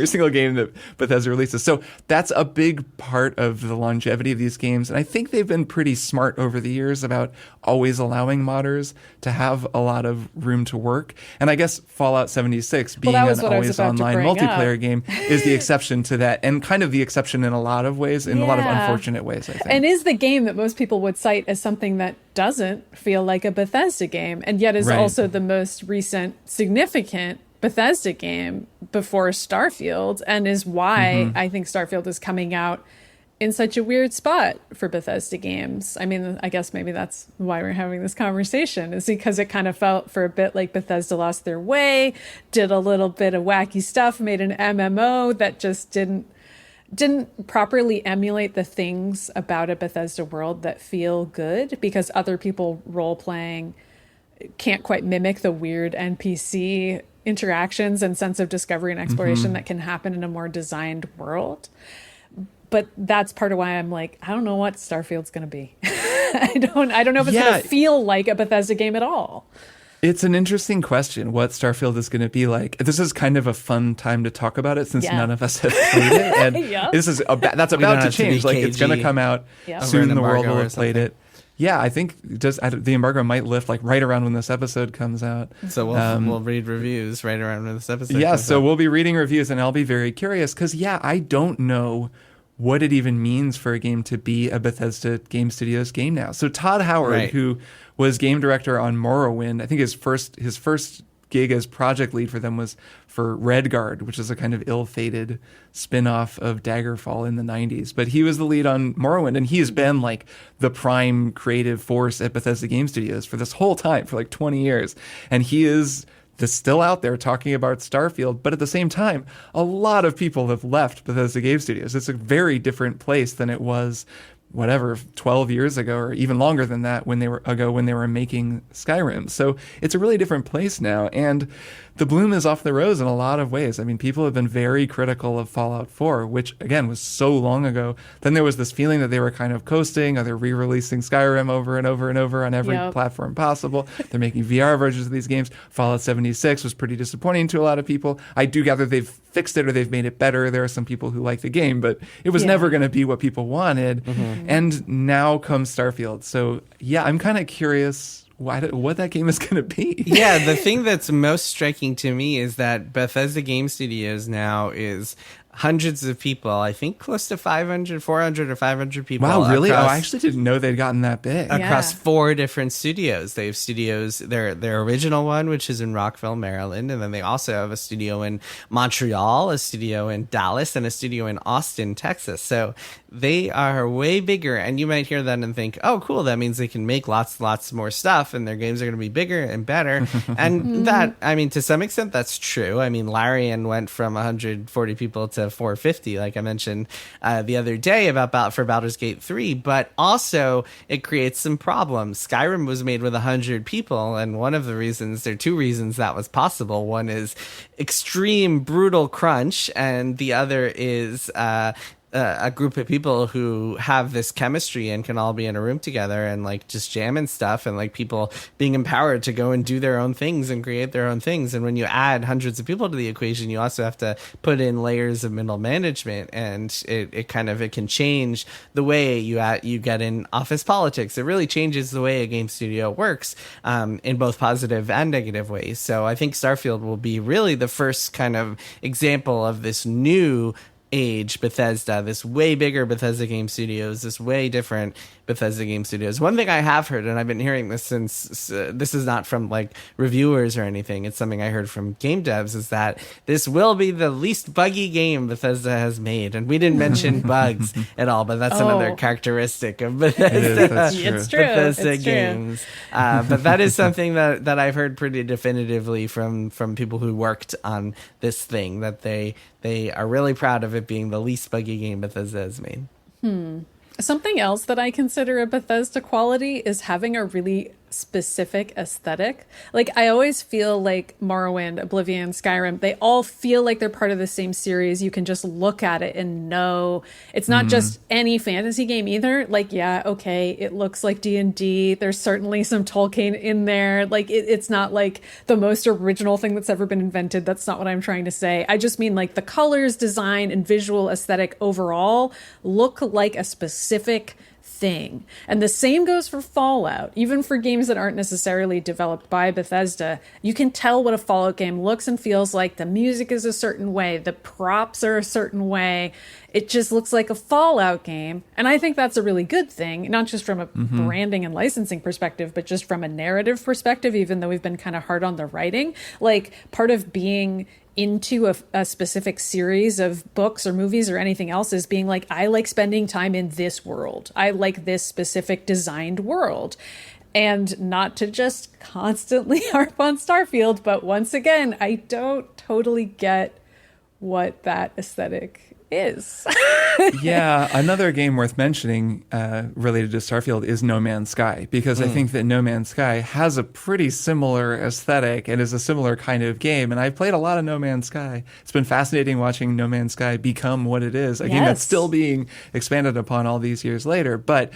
single game that Bethesda releases. So that's a big part of the longevity of these games. And I think they've been pretty smart over the years about always allowing modders to have a lot of room to work. And I guess Fallout 76 being an always online multiplayer game is the exception to that, and kind of the exception in a lot of ways, in a lot of unfortunate ways, I think. And is the game that most people would cite as something that doesn't feel like a Bethesda game, and yet is also the most recent significant Bethesda game before Starfield, and is why I think Starfield is coming out in such a weird spot for Bethesda games. I mean, I guess maybe that's why we're having this conversation, is because it kind of felt for a bit like Bethesda lost their way, did a little bit of wacky stuff, made an MMO that just didn't properly emulate the things about a Bethesda world that feel good, because other people role playing can't quite mimic the weird NPC interactions and sense of discovery and exploration that can happen in a more designed world. But that's part of why I'm like, I don't know what Starfield's going to be. I don't know if it's going to feel like a Bethesda game at all. It's an interesting question, what Starfield is going to be like. This is kind of a fun time to talk about it, since none of us have played it. And that's about to change. Like, it's going to come out soon. The world will have played it. Yeah, I think the embargo might lift like right around when this episode comes out. So we'll read reviews right around when this episode comes out. We'll be reading reviews, and I'll be very curious because, I don't know what it even means for a game to be a Bethesda Game Studios game now. So Todd Howard, who was game director on Morrowind, I think his first gig as project lead for them was for Redguard, which is a kind of ill-fated spin-off of Daggerfall in the 90s. But he was the lead on Morrowind, and he has been like the prime creative force at Bethesda Game Studios for this whole time, for like 20 years. And he is still out there talking about Starfield, but at the same time, a lot of people have left Bethesda Game Studios. It's a very different place than it was 12 years ago, or even longer than that, when they were making Skyrim. So it's a really different place now, and the bloom is off the rose in a lot of ways. I mean, people have been very critical of Fallout 4, which again was so long ago. Then there was this feeling that they were kind of coasting, or they're re-releasing Skyrim over and over and over on every platform possible. They're making VR versions of these games. Fallout 76 was pretty disappointing to a lot of people. I do gather they've fixed it, or they've made it better. There are some people who like the game, but it was never going to be what people wanted. And now comes Starfield. So I'm kind of curious what that game is going to be. Yeah, the thing that's most striking to me is that Bethesda Game Studios now is hundreds of people. I think close to 400 or 500 people. Wow, really? I actually didn't know they'd gotten that big. Across 4 different studios. They have studios, their original one, which is in Rockville, Maryland, and then they also have a studio in Montreal, a studio in Dallas, and a studio in Austin, Texas. So they are way bigger, and you might hear that and think, oh, cool, that means they can make lots more stuff, and their games are going to be bigger and better. And that, I mean, to some extent, that's true. I mean, Larian went from 140 people to 450, like I mentioned the other day for Baldur's Gate 3, but also it creates some problems. Skyrim was made with 100 people, and there are two reasons that was possible. One is extreme brutal crunch, and the other is a group of people who have this chemistry and can all be in a room together and like just jam and stuff, and like people being empowered to go and do their own things and create their own things. And when you add hundreds of people to the equation, you also have to put in layers of middle management, and it can change the way you get in office politics. It really changes the way a game studio works, in both positive and negative ways. So I think Starfield will be really the first kind of example of this new age Bethesda, this way bigger Bethesda game studios, this way different Bethesda game studios. One thing I have heard, and I've been hearing this since, this is not from like reviewers or anything, it's something I heard from game devs, is that this will be the least buggy game Bethesda has made. And we didn't mention bugs at all, but that's another characteristic of Bethesda. It's true. Bethesda games. But that is something that I've heard pretty definitively from people who worked on this thing, that they are really proud of it being the least buggy game Bethesda has made. Something else that I consider a Bethesda quality is having a really specific aesthetic. Like, I always feel like Morrowind, Oblivion, Skyrim, they all feel like they're part of the same series. You can just look at it and know it's not just any fantasy game either. Like, yeah, okay, it looks like D&D. There's certainly some Tolkien in there. Like, it's not like the most original thing that's ever been invented. That's not what I'm trying to say. I just mean like the colors, design, and visual aesthetic overall look like a specific thing. And the same goes for Fallout. Even for games that aren't necessarily developed by Bethesda, you can tell what a Fallout game looks and feels like. The music is a certain way, the props are a certain way. It just looks like a Fallout game. And I think that's a really good thing, not just from a branding and licensing perspective, but just from a narrative perspective, even though we've been kind of hard on the writing. Like, part of being into a specific series of books or movies or anything else is being like, I like spending time in this world. I like this specific designed world. And not to just constantly harp on Starfield, but once again, I don't totally get what that aesthetic is. Yeah, another game worth mentioning related to Starfield is No Man's Sky, because I think that No Man's Sky has a pretty similar aesthetic and is a similar kind of game. And I've played a lot of No Man's Sky. It's been fascinating watching No Man's Sky become what it is, a game that's still being expanded upon all these years later. But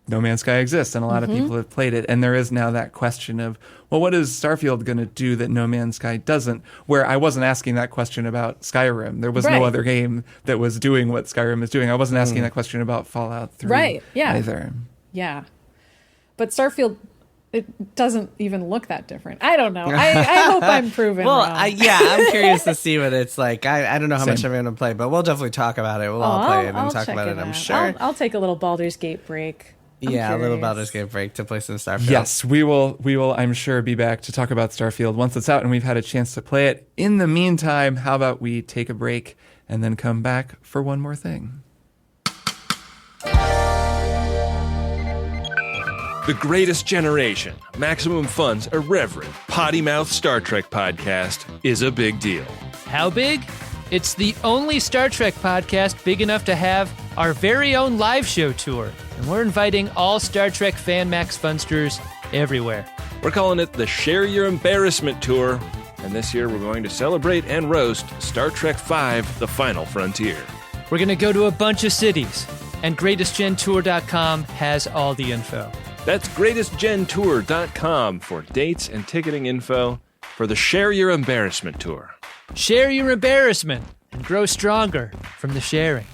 No Man's Sky exists, and a lot of people have played it. And there is now that question of, well, what is Starfield going to do that No Man's Sky doesn't? Where I wasn't asking that question about Skyrim. There was no other game that was doing what Skyrim is doing. I wasn't asking that question about Fallout 3 either. Yeah. But Starfield, it doesn't even look that different. I don't know. I hope I'm proven wrong. I'm curious to see what it's like. I don't know how much I'm going to play, but we'll definitely talk about it. We'll all play it and talk about it, I'm sure. I'll take a little Baldur's Gate break. A little Baldur's Gate break to play some Starfield. Yes, we will, I'm sure, be back to talk about Starfield once it's out and we've had a chance to play it. In the meantime, how about we take a break and then come back for one more thing? The Greatest Generation, Maximum Fun's irreverent, potty-mouthed Star Trek podcast is a big deal. How big? It's the only Star Trek podcast big enough to have our very own live show tour. And we're inviting all Star Trek fan Max Funsters everywhere. We're calling it the Share Your Embarrassment Tour. And this year we're going to celebrate and roast Star Trek V, The Final Frontier. We're going to go to a bunch of cities. And GreatestGenTour.com has all the info. That's GreatestGenTour.com for dates and ticketing info for the Share Your Embarrassment Tour. Share your embarrassment and grow stronger from the sharing.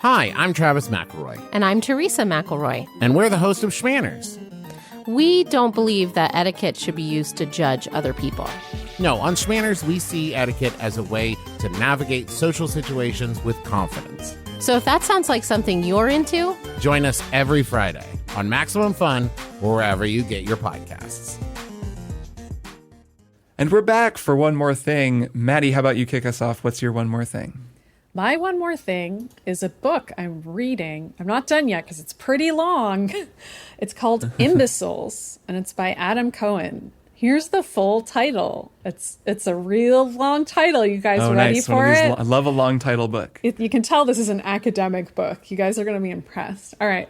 Hi, I'm Travis McElroy. And I'm Teresa McElroy. And we're the host of Schmanners. We don't believe that etiquette should be used to judge other people. No, on Schmanners, we see etiquette as a way to navigate social situations with confidence. So if that sounds like something you're into, join us every Friday on Maximum Fun or wherever you get your podcasts. And we're back for one more thing. Maddy, how about you kick us off? What's your one more thing? My one more thing is a book I'm reading. I'm not done yet because it's pretty long. It's called Imbeciles, and it's by Adam Cohen. Here's the full title. It's a real long title. You guys ready nice. for it? I love a long title book. You can tell this is an academic book. You guys are going to be impressed. All right.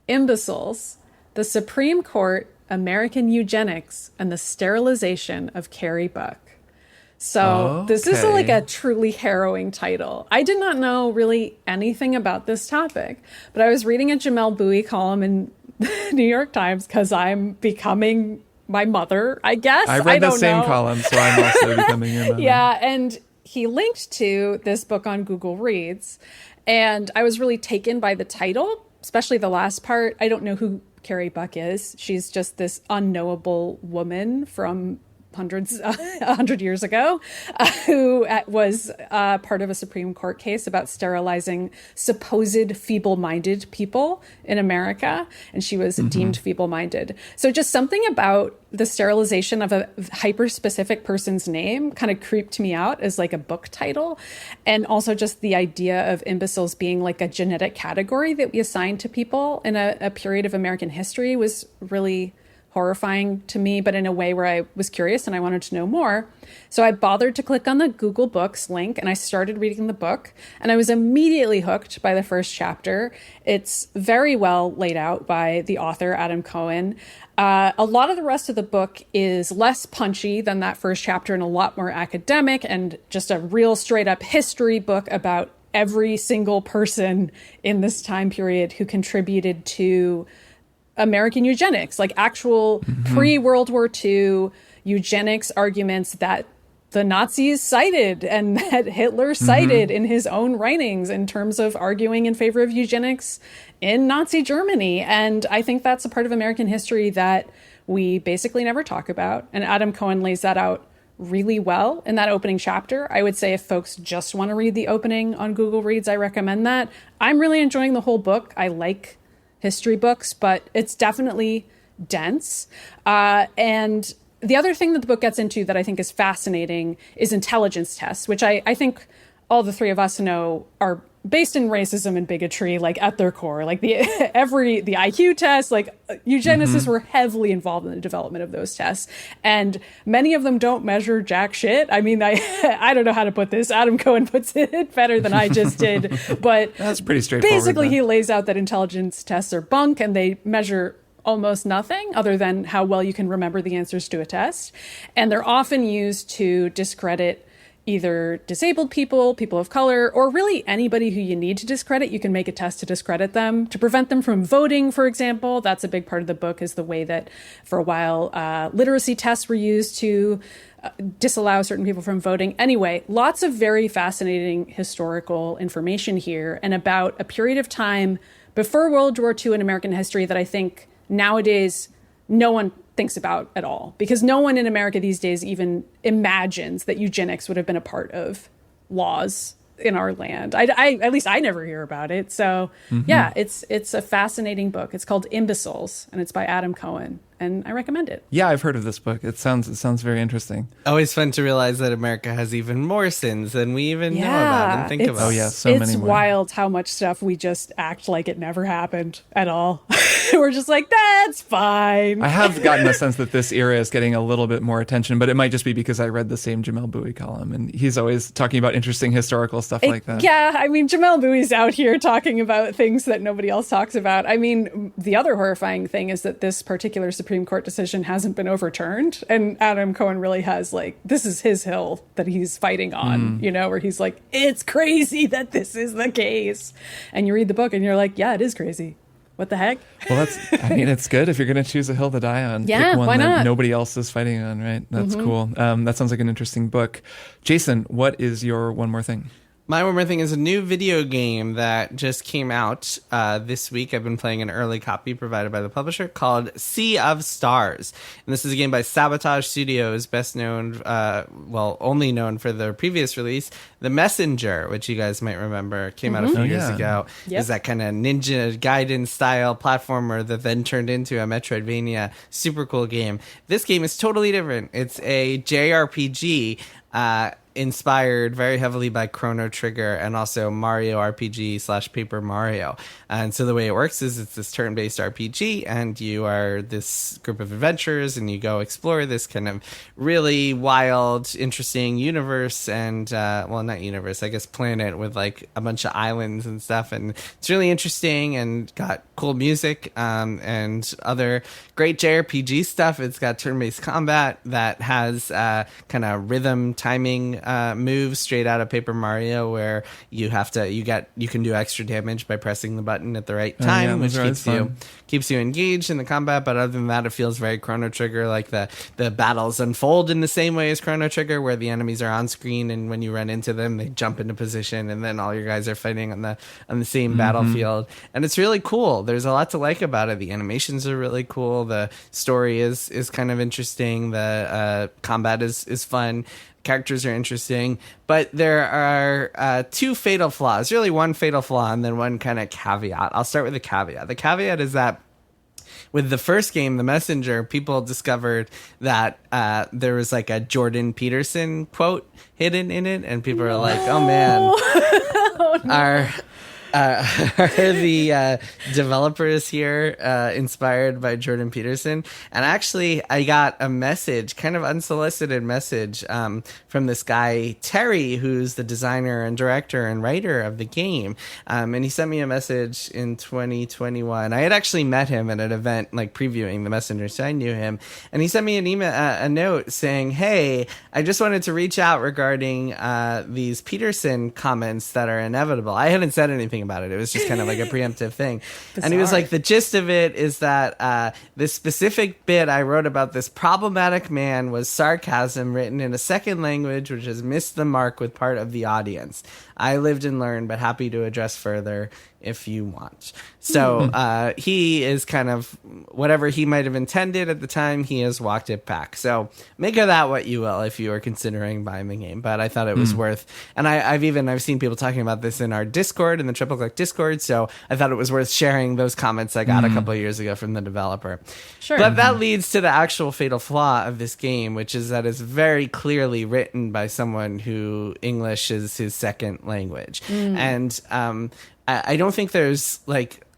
Imbeciles, the Supreme Court, American Eugenics, and the Sterilization of Carrie Buck. So this is like a truly harrowing title. I did not know really anything about this topic, but I was reading a Jamel Bowie column in the New York Times because I'm becoming my mother, I guess. I read the don't same know. column, so I'm also becoming your mother. Yeah, and he linked to this book on Google Reads, and I was really taken by the title, especially the last part. I don't know who Carrie Buck is. She's just this unknowable woman from 100 years ago, who was part of a Supreme Court case about sterilizing supposed feeble-minded people in America, and she was deemed feeble-minded. So just something about the sterilization of a hyper-specific person's name kind of creeped me out as like a book title, and also just the idea of imbeciles being like a genetic category that we assign to people in a period of American history was really horrifying to me, but in a way where I was curious and I wanted to know more. So I bothered to click on the Google Books link and I started reading the book, and I was immediately hooked by the first chapter. It's very well laid out by the author, Adam Cohen. A lot of the rest of the book is less punchy than that first chapter and a lot more academic and just a real straight up history book about every single person in this time period who contributed to American eugenics, like actual pre-World War II eugenics arguments that the Nazis cited and that Hitler cited in his own writings in terms of arguing in favor of eugenics in Nazi Germany. And I think that's a part of American history that we basically never talk about. And Adam Cohen lays that out really well in that opening chapter. I would say if folks just want to read the opening on Google Reads, I recommend that. I'm really enjoying the whole book. I like history books, but it's definitely dense. And the other thing that the book gets into that I think is fascinating is intelligence tests, which I think all the three of us know are based in racism and bigotry, like at their core. Like the IQ test, like eugenicists were heavily involved in the development of those tests, and many of them don't measure jack shit. I mean, I don't know how to put this. Adam Cohen puts it better than I just did, but That's pretty straightforward. Basically, then. he lays out that intelligence tests are bunk and they measure almost nothing other than how well you can remember the answers to a test, and they're often used to discredit either disabled people, people of color, or really anybody who you need to discredit. You can make a test to discredit them, to prevent them from voting, for example. That's a big part of the book, is the way that for a while literacy tests were used to disallow certain people from voting. Anyway, lots of very fascinating historical information here, and about a period of time before World War II in American history that I think nowadays no one thinks about at all, because no one in America these days even imagines that eugenics would have been a part of laws in our land. I at least I never hear about it. So yeah, it's a fascinating book. It's called Imbeciles, and it's by Adam Cohen, and I recommend it. Yeah, I've heard of this book. It sounds very interesting. Always fun to realize that America has even more sins than we even know about and think about. Oh yeah, so many It's more. wild how much stuff we just act like it never happened at all. We're just like, that's fine. I have gotten a sense that this era is getting a little bit more attention, but it might just be because I read the same Jamel Bowie column, and he's always talking about interesting historical stuff like that. Yeah, I mean, Jamel Bowie's out here talking about things that nobody else talks about. I mean, the other horrifying thing is that this particular Supreme Court decision hasn't been overturned, and Adam Cohen really has, like, this is his hill that he's fighting on, you know, where he's like, it's crazy that this is the case. And you read the book and you're like, yeah, it is crazy. What the heck? Well, it's good if you're going to choose a hill to die on. Yeah, pick one why that not? nobody else is fighting on, right? That's cool. That sounds like an interesting book. Jason, what is your one more thing? My one more thing is a new video game that just came out this week. I've been playing an early copy provided by the publisher called Sea of Stars. And this is a game by Sabotage Studios, best known, only known for their previous release, The Messenger, which you guys might remember came out a few years ago. Yep. Is that kind of Ninja Gaiden style platformer that then turned into a Metroidvania. Super cool game. This game is totally different. It's a JRPG. inspired very heavily by Chrono Trigger and also Mario RPG / Paper Mario. And so the way it works is it's this turn-based RPG, and you are this group of adventurers, and you go explore this kind of really wild, interesting universe, and well, not universe, I guess planet with like a bunch of islands and stuff. And it's really interesting and got cool music and other great JRPG stuff. It's got turn-based combat that has kind of rhythm timing moves straight out of Paper Mario, where you can do extra damage by pressing the button at the right time, which keeps you engaged in the combat. But other than that, it feels very Chrono Trigger. Like the battles unfold in the same way as Chrono Trigger, where the enemies are on screen, and when you run into them, they jump into position, and then all your guys are fighting on the same battlefield. And it's really cool. There's a lot to like about it. The animations are really cool. The story is kind of interesting. The combat is fun. Characters are interesting, but there are two fatal flaws, really one fatal flaw and then one kind of caveat. I'll start with the caveat. The caveat is that with the first game, The Messenger, people discovered that there was like a Jordan Peterson quote hidden in it, and people are like, oh man, are the developers here inspired by Jordan Peterson? And actually, I got a message, kind of unsolicited message, from this guy, Terry, who's the designer and director and writer of the game. And he sent me a message in 2021. I had actually met him at an event, like previewing The Messenger, so I knew him. And he sent me an email, a note saying, hey, I just wanted to reach out regarding these Peterson comments that are inevitable. I hadn't said anything about it. It was just kind of like a preemptive thing. And he was like, the gist of it is that this specific bit I wrote about this problematic man was sarcasm written in a second language, which has missed the mark with part of the audience. I lived and learned, but happy to address further if you want. So he is kind of whatever he might have intended at the time, he has walked it back. So make of that what you will if you are considering buying the game. But I thought it was worth, and I've seen people talking about this in our Discord, in the Triple Click Discord. So I thought it was worth sharing those comments I got a couple of years ago from the developer. Sure. But that leads to the actual fatal flaw of this game, which is that it's very clearly written by someone who English is his second language. And I don't think there's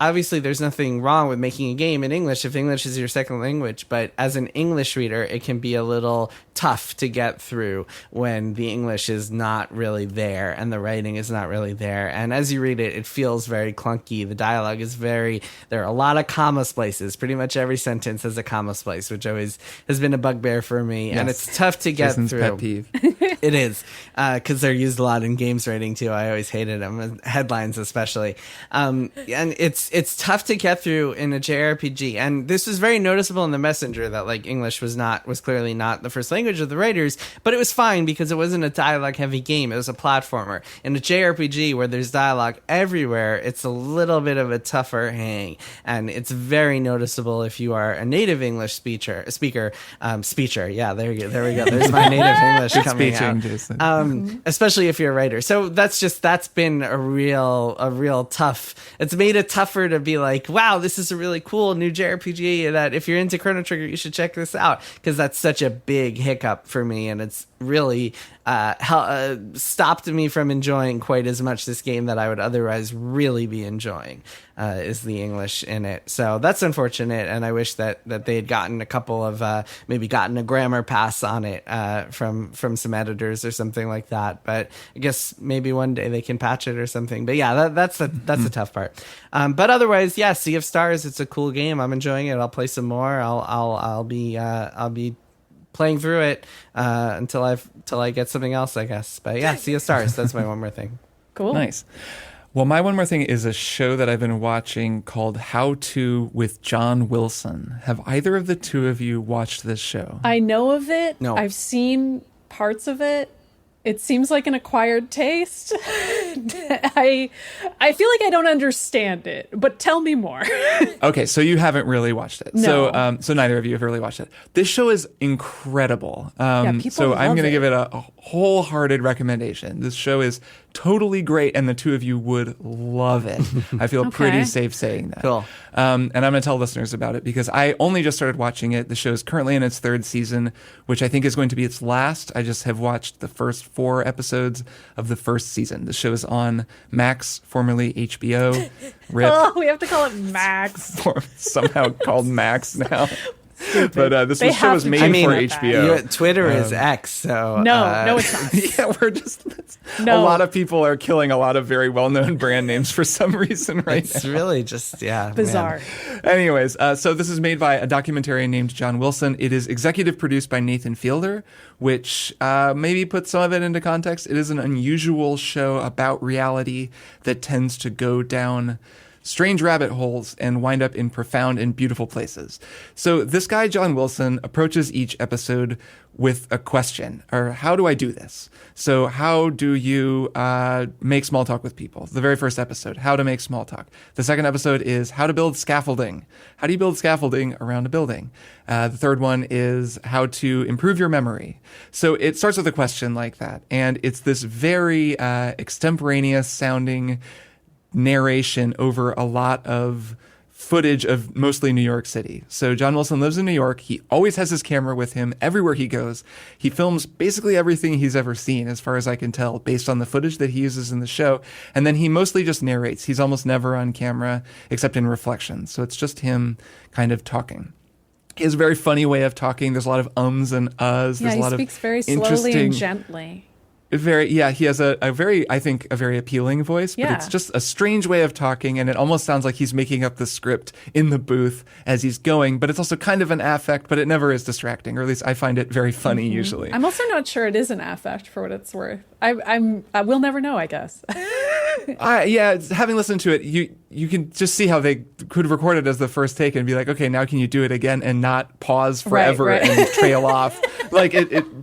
obviously there's nothing wrong with making a game in English if English is your second language, but as an English reader, it can be a little tough to get through when the English is not really there and the writing is not really there. And as you read it, it feels very clunky. The dialogue is there are a lot of comma splices. Pretty much every sentence has a comma splice, which always has been a bugbear for me. Yes. And it's tough to get Jason's through. Pet peeve. It is, because they're used a lot in games writing too. I always hated them, and headlines especially. And it's tough to get through in a JRPG. And this was very noticeable in The Messenger that English was clearly not the first language of the writers, but it was fine because it wasn't a dialogue heavy game. It was a platformer. In a JRPG where there's dialogue everywhere, it's a little bit of a tougher hang, and it's very noticeable if you are a native English speaker. Yeah, there we go. There's my native English coming out. Jason. Especially if you're a writer. So that's been a real tough. It's made it tougher to be like, wow, this is a really cool new JRPG that if you're into Chrono Trigger, you should check this out, because that's such a big hiccup for me, and it's really stopped me from enjoying quite as much this game that I would otherwise really be enjoying, is the English in it. So that's unfortunate, and I wish that they had gotten a couple of maybe gotten a grammar pass on it from some editors or something like that. But I guess maybe one day they can patch it or something. But yeah, that's the tough part. But otherwise, yeah, Sea of Stars, it's a cool game. I'm enjoying it. I'll play some more. I'll be playing through it until I get something else, I guess. But yeah, Sea of Stars, that's my one more thing. Cool. Nice. Well, my one more thing is a show that I've been watching called How To with John Wilson. Have either of the two of you watched this show? I know of it. No. I've seen parts of it. It seems like an acquired taste. I feel like I don't understand it, but tell me more. Okay, so you haven't really watched it. No. So neither of you have really watched it. This show is incredible. People so I'm love going to it. give it a wholehearted recommendation. This show is totally great, and the two of you would love it. I feel pretty safe saying that. Cool. And I'm going to tell listeners about it because I only just started watching it. The show is currently in its third season, which I think is going to be its last. I just have watched the first 4 episodes of the first season. The show is on Max, formerly HBO. RIP. Oh, we have to call it Max. Somehow called Max now. But this They show was have to made change for that HBO. Twitter is X, so No, it's not. Yeah, we're just No. a lot of people are killing a lot of very well-known brand names for some reason right it's now. really just Bizarre. man. Anyways, so this is made by a documentarian named John Wilson. It is executive produced by Nathan Fielder, which maybe puts some of it into context. It is an unusual show about reality that tends to go down strange rabbit holes and wind up in profound and beautiful places. So this guy, John Wilson, approaches each episode with a question, or how do I do this? So how do you make small talk with people? The very first episode, how to make small talk. The second episode is how to build scaffolding. How do you build scaffolding around a building? The third one is how to improve your memory. So it starts with a question like that. And it's this very extemporaneous sounding narration over a lot of footage of mostly New York City. So John Wilson lives in New York. He always has his camera with him everywhere he goes. He films basically everything he's ever seen, as far as I can tell, based on the footage that he uses in the show. And then he mostly just narrates. He's almost never on camera except in reflections. So it's just him kind of talking. He has a very funny way of talking. There's a lot of ums and uhs. Yeah, There's a lot he speaks of very slowly interesting, and gently. he has a very, I think, a very appealing voice, but Yeah. it's just a strange way of talking, and it almost sounds like he's making up the script in the booth as he's going, but it's also kind of an affect, but it never is distracting, or at least I find it very funny usually. I'm also not sure it is an affect for what it's worth. I will never know, I guess. Having listened to it, you can just see how they could record it as the first take and be like, okay, now can you do it again and not pause forever Right. and trail off? Like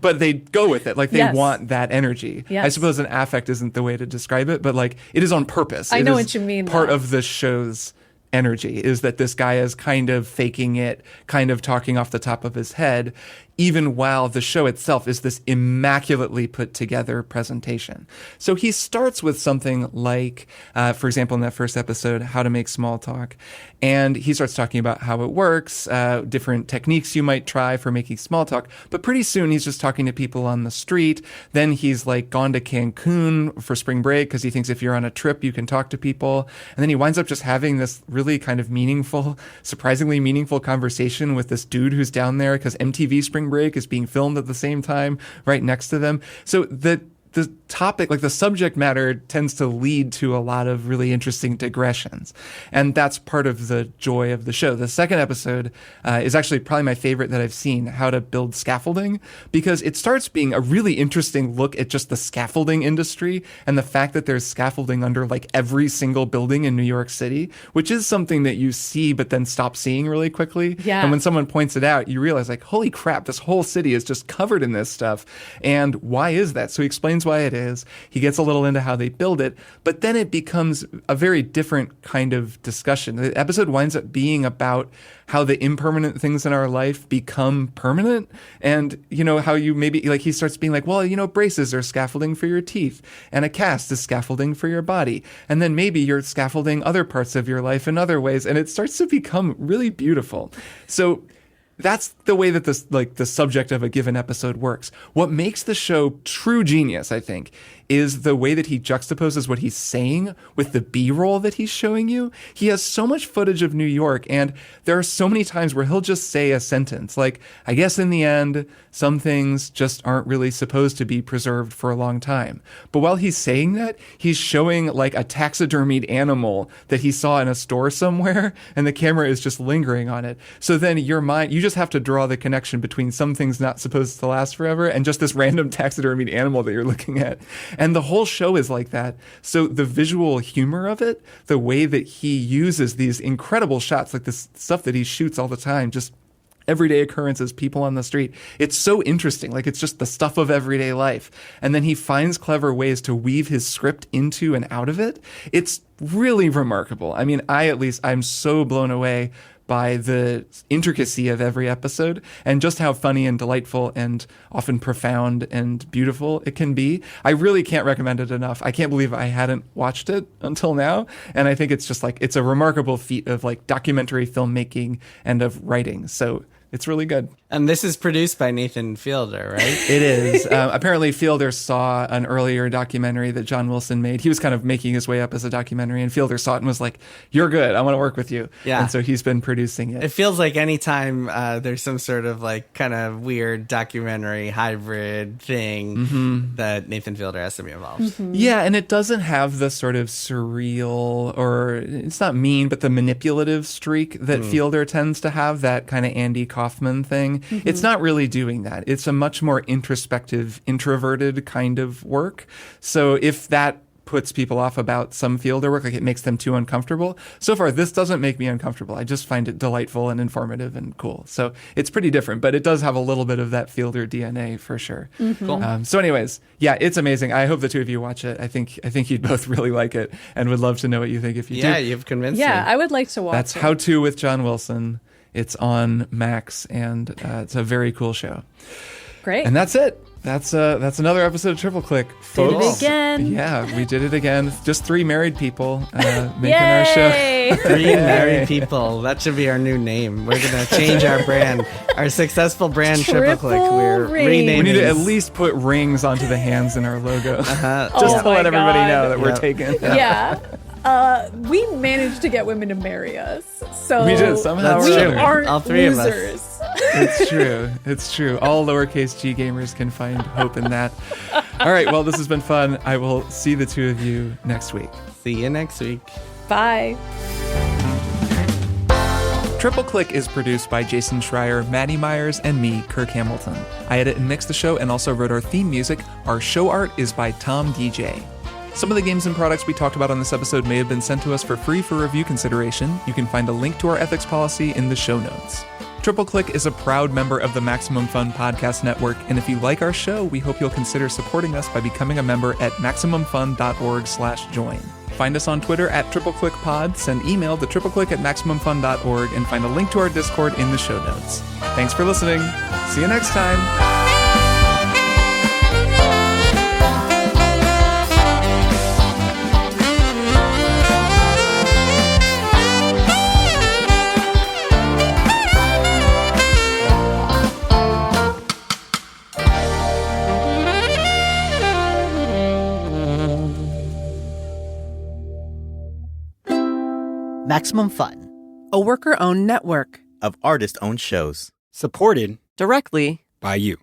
but they go with it. Like they Yes. want that energy. Yes. I suppose an affect isn't the way to describe it, but like it is on purpose. I It know is what you mean, Part though. of the show's energy is that this guy is kind of faking it, kind of talking off the top of his head, even while the show itself is this immaculately put together presentation. So he starts with something like, for example, in that first episode, how to make small talk. And he starts talking about how it works, different techniques you might try for making small talk. But pretty soon he's just talking to people on the street. Then he's like gone to Cancun for spring break because he thinks if you're on a trip, you can talk to people. And then he winds up just having this really kind of meaningful, surprisingly meaningful conversation with this dude who's down there because MTV Spring Break is being filmed at the same time right next to them. So the topic, like the subject matter, tends to lead to a lot of really interesting digressions. And that's part of the joy of the show. The second episode is actually probably my favorite that I've seen, How to Build Scaffolding, because it starts being a really interesting look at just the scaffolding industry and the fact that there's scaffolding under like every single building in New York City, which is something that you see but then stop seeing really quickly. Yeah. And when someone points it out, you realize like, holy crap, this whole city is just covered in this stuff. And why is that? So he explains why it is. He gets a little into how they build it, but then it becomes a very different kind of discussion. The episode winds up being about how the impermanent things in our life become permanent. And, you know, how you maybe, like, he starts being like, well, you know, braces are scaffolding for your teeth, and a cast is scaffolding for your body. And then maybe you're scaffolding other parts of your life in other ways. And it starts to become really beautiful. So that's the way that the subject of a given episode works. What makes the show true genius, I think, is the way that he juxtaposes what he's saying with the B-roll that he's showing you. He has so much footage of New York, and there are so many times where he'll just say a sentence like, I guess in the end, some things just aren't really supposed to be preserved for a long time. But while he's saying that, he's showing like a taxidermied animal that he saw in a store somewhere, and the camera is just lingering on it. So then your mind, you just have to draw the connection between some things not supposed to last forever and just this random taxidermied animal that you're looking at. And the whole show is like that. So the visual humor of it, the way that he uses these incredible shots, like this stuff that he shoots all the time, just everyday occurrences, people on the street. It's so interesting. Like, it's just the stuff of everyday life. And then he finds clever ways to weave his script into and out of it. It's really remarkable. I mean, I'm so blown away by the intricacy of every episode and just how funny and delightful and often profound and beautiful it can be. I really can't recommend it enough. I can't believe I hadn't watched it until now. And I think it's just like, it's a remarkable feat of like documentary filmmaking and of writing. So it's really good. And this is produced by Nathan Fielder, right? It is. Apparently, Fielder saw an earlier documentary that John Wilson made. He was kind of making his way up as a documentary, and Fielder saw it and was like, "You're good. I want to work with you." Yeah. And so he's been producing it. It feels like anytime there's some sort of like kind of weird documentary hybrid thing that Nathan Fielder has to be involved. Yeah, and it doesn't have the sort of surreal, or it's not mean, but the manipulative streak that Fielder tends to have, that kind of Andy Kaufman thing. It's not really doing that. It's a much more introspective, introverted kind of work. So if that puts people off about some Fielder work, like it makes them too uncomfortable. So far, this doesn't make me uncomfortable. I just find it delightful and informative and cool. So it's pretty different, but it does have a little bit of that Fielder DNA for sure. Cool. So anyways, yeah, it's amazing. I hope the two of you watch it. I think you'd both really like it, and would love to know what you think if you do. Yeah, you've convinced me. Yeah, I would like to watch That's it. How To with John Wilson. It's on Max, and it's a very cool show. Great. And that's it. That's another episode of Triple Click, folks. Did it again. Yeah, we did it again. Just three married people making our show. Yay! 3 married people. That should be our new name. We're going to change our brand. Our successful brand, Triple Click. We're ring. renaming. We need to at least put rings onto the hands in our logo, just Oh to let my everybody God. know that we're Yep. taken. Yeah. We managed to get women to marry us. So We did somehow. That's we true. aren't All three of us. losers. It's true. It's true. All lowercase g gamers can find hope in that. All right. Well, this has been fun. I will see the two of you next week. See you next week. Bye. Triple Click is produced by Jason Schreier, Maddy Myers, and me, Kirk Hamilton. I edit and mix the show and also wrote our theme music. Our show art is by Tom DJ. Some of the games and products we talked about on this episode may have been sent to us for free for review consideration. You can find a link to our ethics policy in the show notes. Triple Click is a proud member of the Maximum Fun Podcast Network, and if you like our show, we hope you'll consider supporting us by becoming a member at MaximumFun.org/join. Find us on Twitter at TripleClickPod, send email to tripleclick@MaximumFun.org, and find a link to our Discord in the show notes. Thanks for listening. See you next time. Maximum Fun, a worker-owned network of artist-owned shows. Supported directly by you.